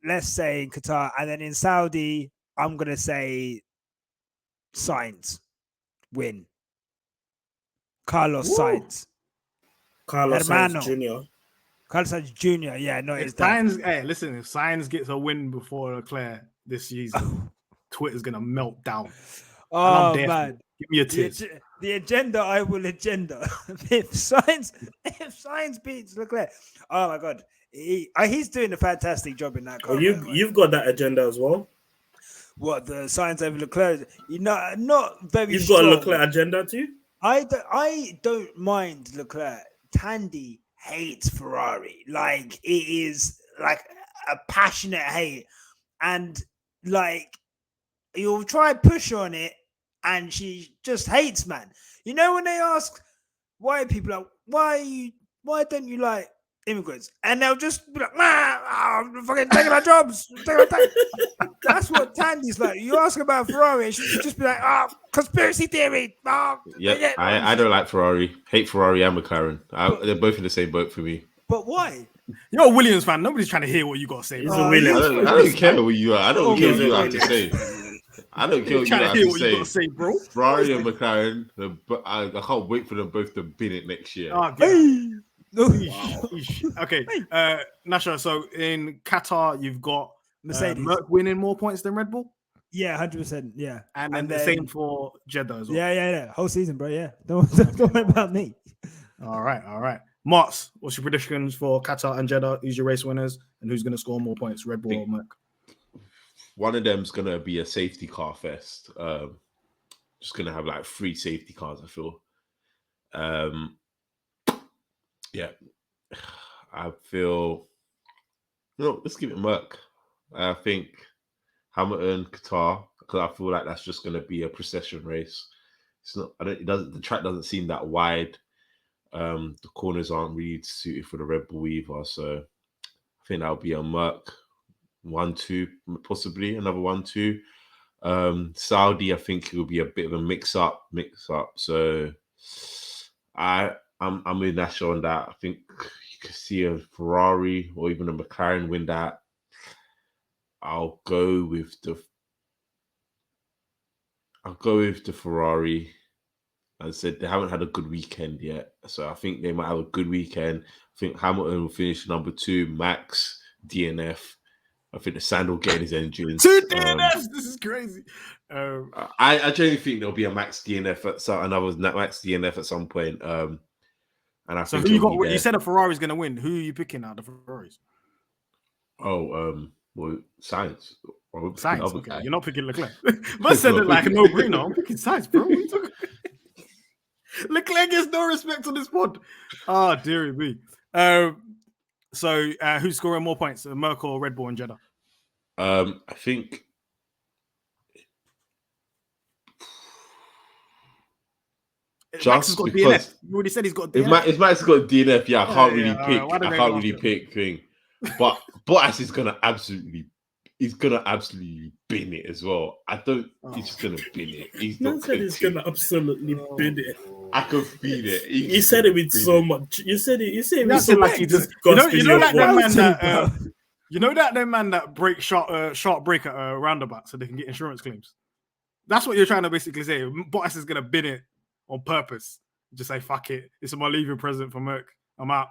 let's say in Qatar. And then in Saudi, I'm going to say Sainz win. Carlos Sainz. Carlos Sainz Jr. Carlos Sainz Jr. Yeah, no, it's Sainz. Hey, listen, if Sainz gets a win before Leclerc this season, Twitter's gonna melt down. Oh man, give me a tears. The agenda, I will agenda. if Sainz beats Leclerc, oh my god, he's doing a fantastic job in that car. Oh, you've got that agenda as well. What, the Sainz over Leclerc? You know, not very. You've got a Leclerc agenda too. I don't mind Leclerc. Tandy hates Ferrari. Like, it is like a passionate hate. And like, you'll try push on it and she just hates, man. You know, when they ask white people, like, why don't you like immigrants? And they'll just be like, man, I'm fucking taking our jobs. That's what Tandy's like. You ask about Ferrari, and she'll just be like, conspiracy theory. Yeah, I don't like Ferrari. Hate Ferrari and McLaren. They're both in the same boat for me. But why? You're a Williams fan. Nobody's trying to hear what you got to say. He's a Williams. I don't care what you are. I don't care what you have to say. I don't care what you have to say, bro. Ferrari and McLaren, I can't wait for them both to win it next year. Okay, Nyasha, so in Qatar, you've got Mercedes winning more points than Red Bull? Yeah, 100%. Yeah. And then the same for Jeddah as well? Yeah. Whole season, bro. Yeah. Don't worry about me. All right. Martz, what's your predictions for Qatar and Jeddah? Who's your race winners? And who's going to score more points, Red Bull or Merc? One of them's going to be a safety car fest. Just going to have like 3 safety cars, I feel. Yeah, I feel. Let's give it Merc. I think Hamilton, Qatar, because I feel like that's just going to be a procession race. It's not. The track doesn't seem that wide. The corners aren't really suited for the Red Bull either. So I think that'll be a Merc 1-2, possibly another 1-2. Saudi, I think it will be a bit of a mix up. So I'm with Nyasha on that. I think you could see a Ferrari or even a McLaren win that. I'll go with the Ferrari. As I said, they haven't had a good weekend yet, so I think they might have a good weekend. I think Hamilton will finish number 2, Max DNF. I think the Sand will get in his engines. 2 DNFs. This is crazy. I genuinely think there'll be a Max DNF at some point. And I so think who you got? You said a Ferrari's going to win. Who are you picking out of the Ferraris? Well, Sainz. Sainz. Okay. You're not picking Leclerc. Man said it like a no-brainer. I'm picking Sainz, bro. Leclerc gets no respect on this pod. Ah, dearie me. So who's scoring more points, Merkel or Red Bull and Jeddah? I think Max has got DNF. You already said he's got DNF. If Max has got DNF, I can't really pick. I can't really pick thing. But Bottas is gonna absolutely bin it as well. He's just gonna bin it. He's not said he's gonna absolutely bin it. I can feel it. You said it with so much. You said it with so much. You know that man that break sharp break at a roundabout so they can get insurance claims. That's what you're trying to basically say. Bottas is gonna bin it on purpose. Just say fuck it. It's my leaving present for Merck. I'm out.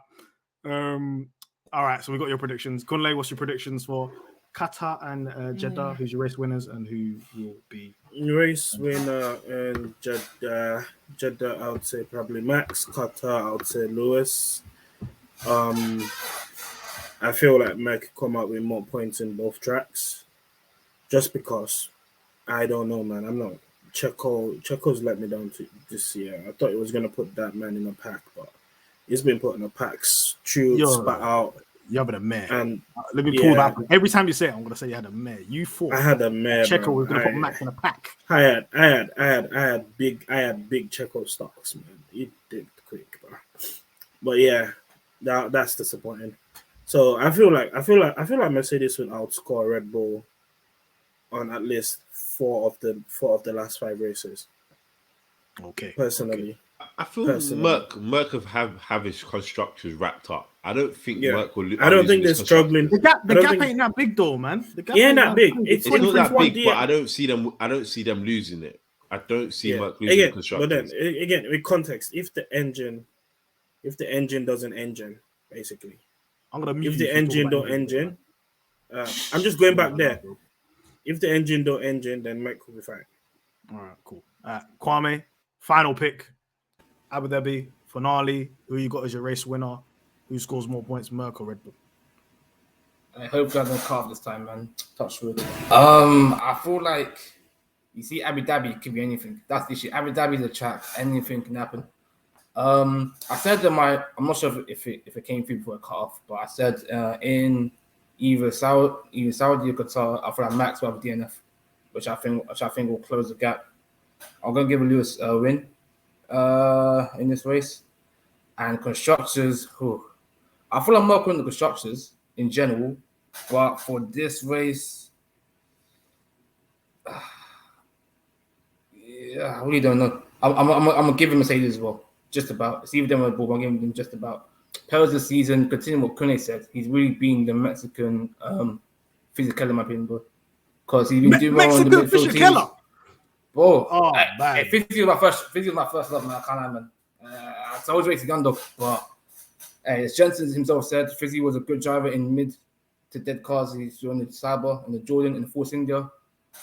All right, so we got your predictions. Kunle, what's your predictions for Qatar and Jeddah? Who's your race winners and who will be race winner in Jeddah? Jeddah, I would say probably Max. Qatar, I would say Lewis. I feel like Merck could come out with more points in both tracks, just because I don't know, man. I'm not Checo's let me down this year. I thought he was gonna put that man in a pack, but he's been putting a packs through, spat out. You have a mare. And let me pull that. Every time you say it, I'm gonna say you had a mare. You thought I had a mare. Checo was gonna put Max in a pack. I had big Checo stocks, man. He did quick, bro. But yeah, that's disappointing. So I feel like Mercedes will outscore Red Bull on at least four of the last 5 races. Okay. Personally. Okay. I feel Merck have his constructors wrapped up. I don't think Merck will lose. I don't think they're struggling. The gap ain't that big though, man. The gap ain't that big. It's not that big, but I don't see them losing it. I don't see Merck losing the constructors. But then again, with context, if the engine doesn't engine, basically. I'm gonna mute if the engine don't engine, I'm just going back there. If the engine don't engine, then Merck will be fine. All right, cool. Kwame, final pick. Abu Dhabi finale. Who you got as your race winner? Who scores more points, Merck or Red Bull? I hope I don't carve this time, man. Touch wood. I feel like you see Abu Dhabi could be anything. That's the issue. Abu Dhabi is a track. Anything can happen. I said that I'm not sure if it came through before a cut off, but I said in either Saudi or Qatar, I feel like Max will have DNF, which I think will close the gap. I'm gonna give Lewis a win in this race. And constructors, I feel like I'm not on the constructors in general, but for this race, I really don't know. I'm gonna give him Mercedes as well. Just about. It's either them or Bull. I'm giving them just about. Perez this season, continuing what Kunle said, he's really been the Mexican physical in my opinion, bro. Because he's been doing well on the midfield teams. Bro, man. Fizzy was my first love, man. I can't lie, man. I always racing underdog, but as Jensen himself said, Fizzy was a good driver in mid to dead cars. He's on the Cyber and the Jordan and the Force India.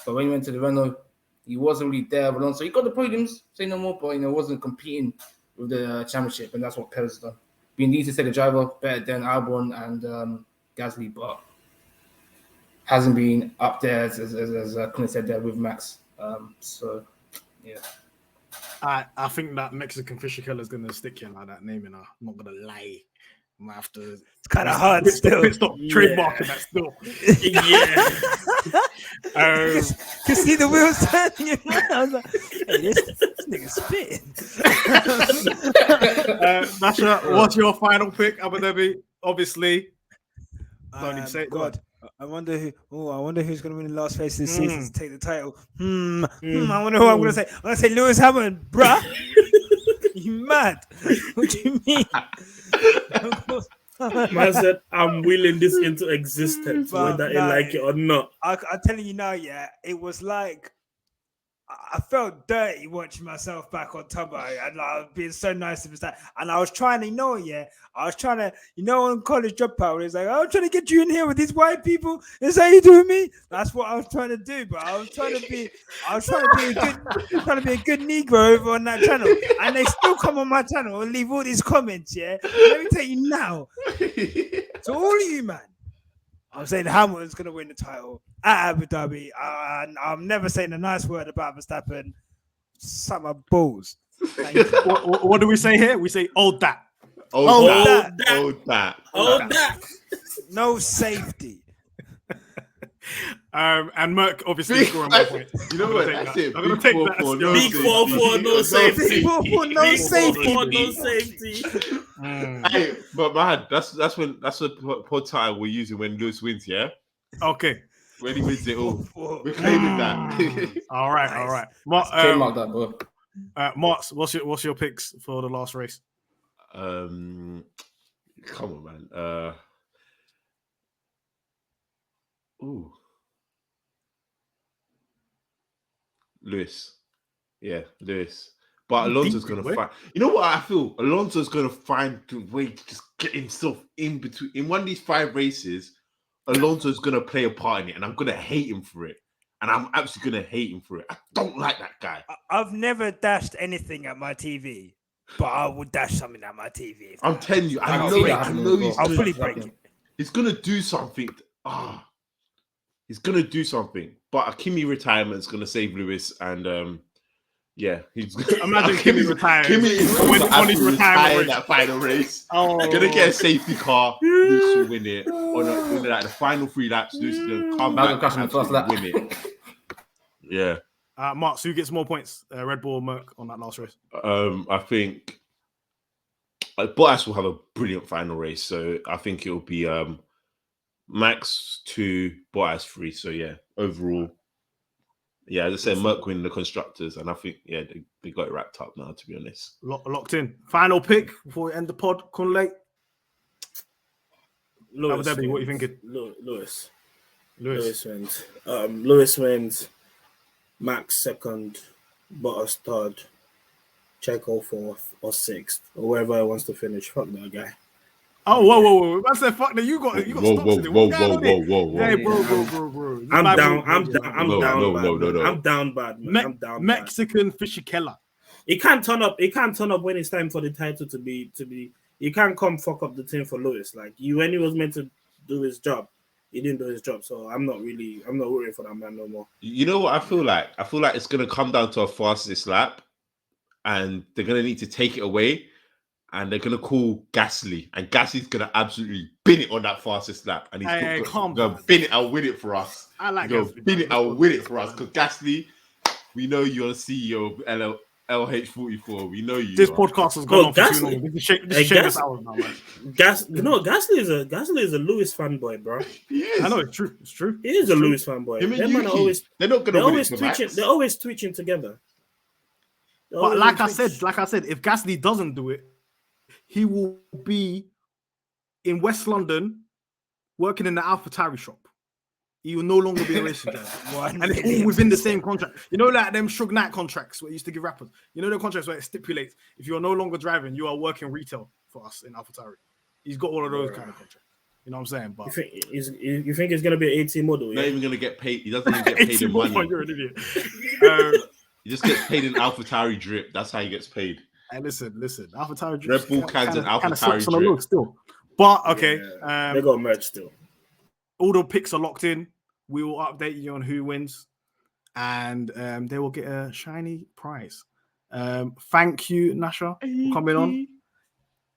But when he went to the Renault, he wasn't really there. So he got the podiums, say no more, but wasn't competing with the championship, and that's what Perez has done. Being the easiest driver, better than Albon and Gasly, but hasn't been up there as Kunle said there with Max. So yeah. I think that Mexican fisher killer is going to stick you like that name, I'm not going to lie. I'm going to have to... It's kind of hard still. Pitstop trademarking that still. Because see the wheels turning. I was like, hey, this nigga's spitting. Nyasha, what's your final pick, Abu Dhabi? Obviously. Don't even say it. God. I wonder who's going to win the last race of the season to take the title. I wonder who I'm going to say. I'm going to say Lewis Hamilton, bruh. You mad? What do you mean? Man said, I'm willing this into existence, whether I like it or not. I'm telling you now, it was like I felt dirty watching myself back on Tubbo, and I was being so nice to Verstappen. And I was trying to, on college dropout, it's like, I'm trying to get you in here with these white people. Is that you doing me? That's what I was trying to do. But I was trying to be a good Negro over on that channel. And they still come on my channel and leave all these comments, Let me tell you now. To all of you, man, I'm saying Hamilton's going to win the title at Abu Dhabi. And I'm never saying a nice word about Verstappen. Suck my balls. What do we say here? We say, "Oh, that." No safety. And Merck obviously scoring my point. You know what? That's it. I'm gonna take that. Big 4-4, no safety. 4-4, no safety. No safety. Hey, but Mahad, that's the pod title we're using when Lewis wins. Yeah. Okay. When he wins it all, we're claiming that. all right. Trademark that, bro. Martz, what's your picks for the last race? Come on, man. Lewis. Yeah, Lewis. But Alonso's going to find... You know what I feel? Alonso's going to find the way to just get himself in between. In one of these 5 races, Alonso's going to play a part in it, and I'm going to hate him for it. And I'm absolutely going to hate him for it. I don't like that guy. I've never dashed anything at my TV, but I would dash something at my TV. I'm telling you, I know I'll fully break it. He's going to do something. He's going to do something. But a Kimi retirement is going to save Lewis. And yeah, he's imagine Kimi retiring. Kimi is going to retire that final race. Going to get a safety car. Lewis will win it. On the final 3 laps, Lewis is going to come back and win it. Yeah. Martz, who gets more points? Red Bull or Merck on that last race? I think Bottas will have a brilliant final race. So I think it'll be Max 2, Bottas 3. So yeah, overall, yeah, as I said, Merck win the constructors, and I think they got it wrapped up now. To be honest, locked in. Final pick before we end the pod. Kunle. Lewis. Abu Dhabi, what are you thinking? Lewis wins. Lewis wins. Max 2nd, Bottas 3rd, Checo 4th or 6th, or wherever he wants to finish. Fuck that guy. Oh, whoa. I said, fuck that. You got whoa. Hey, bro. I'm down bad, man. I'm down Mexican Fisichella. He can't turn up when it's time for the title to be. You can't come fuck up the team for Lewis. Like, when he was meant to do his job, he didn't do his job, so I'm not worrying for that man no more. You know what I feel like? I feel like it's going to come down to a fastest lap, and they're going to need to take it away, and they're going to call Gasly, and Gasly's going to absolutely bin it on that fastest lap, and he's going to bin it and win it for us. I like Gasly. Bin it and win it for us, because Gasly, we know you're the CEO of LH44. We know you. This podcast has gone on for too long. Gasly is a Lewis fanboy, bro. He is. I know it's true. It's true. He is a Lewis fanboy. They're not going to win it for Max. They're always twitching together. But like I said, if Gasly doesn't do it, he will be in West London working in the AlphaTauri shop. He will no longer be a racing driver. And it's all within the same contract. You know, like them Suge Knight contracts where you used to give rappers. You know the contracts where it stipulates if you are no longer driving, you are working retail for us in AlphaTauri. He's got all of those kind of contracts. You know what I'm saying? But you think it's going to be an 18 model? Not even going to get paid. He doesn't even get paid in money. You're an idiot. He just gets paid in AlphaTauri drip. That's how he gets paid. Hey, listen. AlphaTauri drip. Red Bull cans and AlphaTauri drip. Still. But, okay. They got merch still. All the picks are locked in. We will update you on who wins, and they will get a shiny prize. Thank you, Nyasha, for coming on.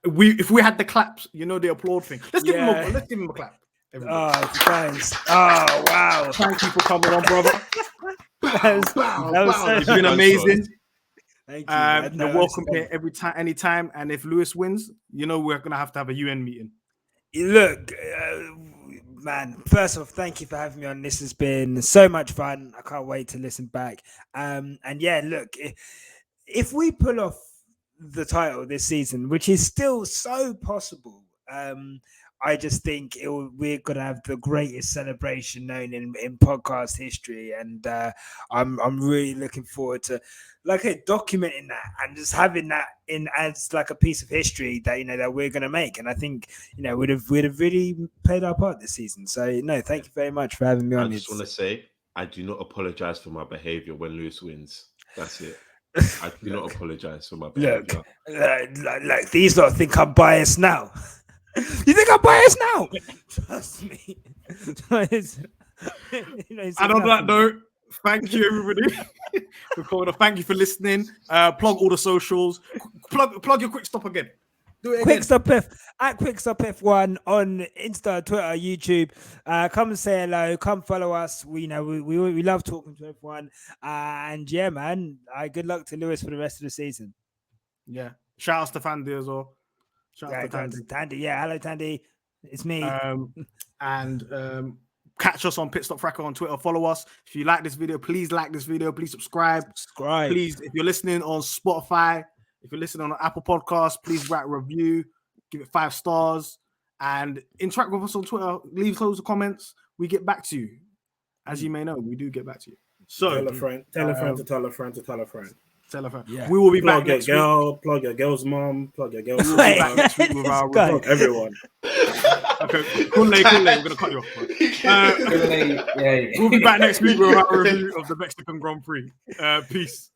If we had the claps, you know, the applaud thing. Let's give him a clap. Everybody. Oh, thanks. Oh, wow. Thank you for coming on, brother. It's been amazing. Thank you. You're welcome here anytime. And if Lewis wins, you know we're gonna have to have a UN meeting. Look. Man, first off, thank you for having me on. This has been so much fun. I can't wait to listen back. And yeah, look, if we pull off the title this season, which is still so possible, I just think we're gonna have the greatest celebration known in podcast history, and I'm really looking forward to documenting that and just having that in as like a piece of history that that we're gonna make. And I think we'd have really played our part this season. So thank you very much for having me on. I just want to say I do not apologize for my behavior when Lewis wins. That's it. I do not apologize for my behavior. Look, these lot think I'm biased now. You think I'm biased now? Trust me. And on that note, thank you, everybody. Thank you for listening. Plug all the socials. Plug your quick stop again. Do it again. Quickstop F1 on Insta, Twitter, YouTube. Come and say hello. Come follow us. We love talking to everyone. And yeah, man. Good luck to Lewis for the rest of the season. Yeah. Shout out to Tandy as well. Shout out to Tandy. Yeah, hello Tandy. It's me. Catch us on Pitstop Fracas on Twitter. Follow us. If you like this video, please like this video. Please subscribe. Please, if you're listening on Spotify, if you're listening on Apple Podcasts, please write a review, give it 5 stars, and interact with us on Twitter. Leave loads of comments. We get back to you. As you may know, we do get back to you. So tell a friend to tell a friend to tell a friend. Tell a friend. Yeah. We will be back next week. Plug your girl's mom. Plug your girl's mom. Next week with our plug everyone. Okay, Kunle, we're gonna cut you off. We'll be back next week with our review of the Mexican Grand Prix. Peace.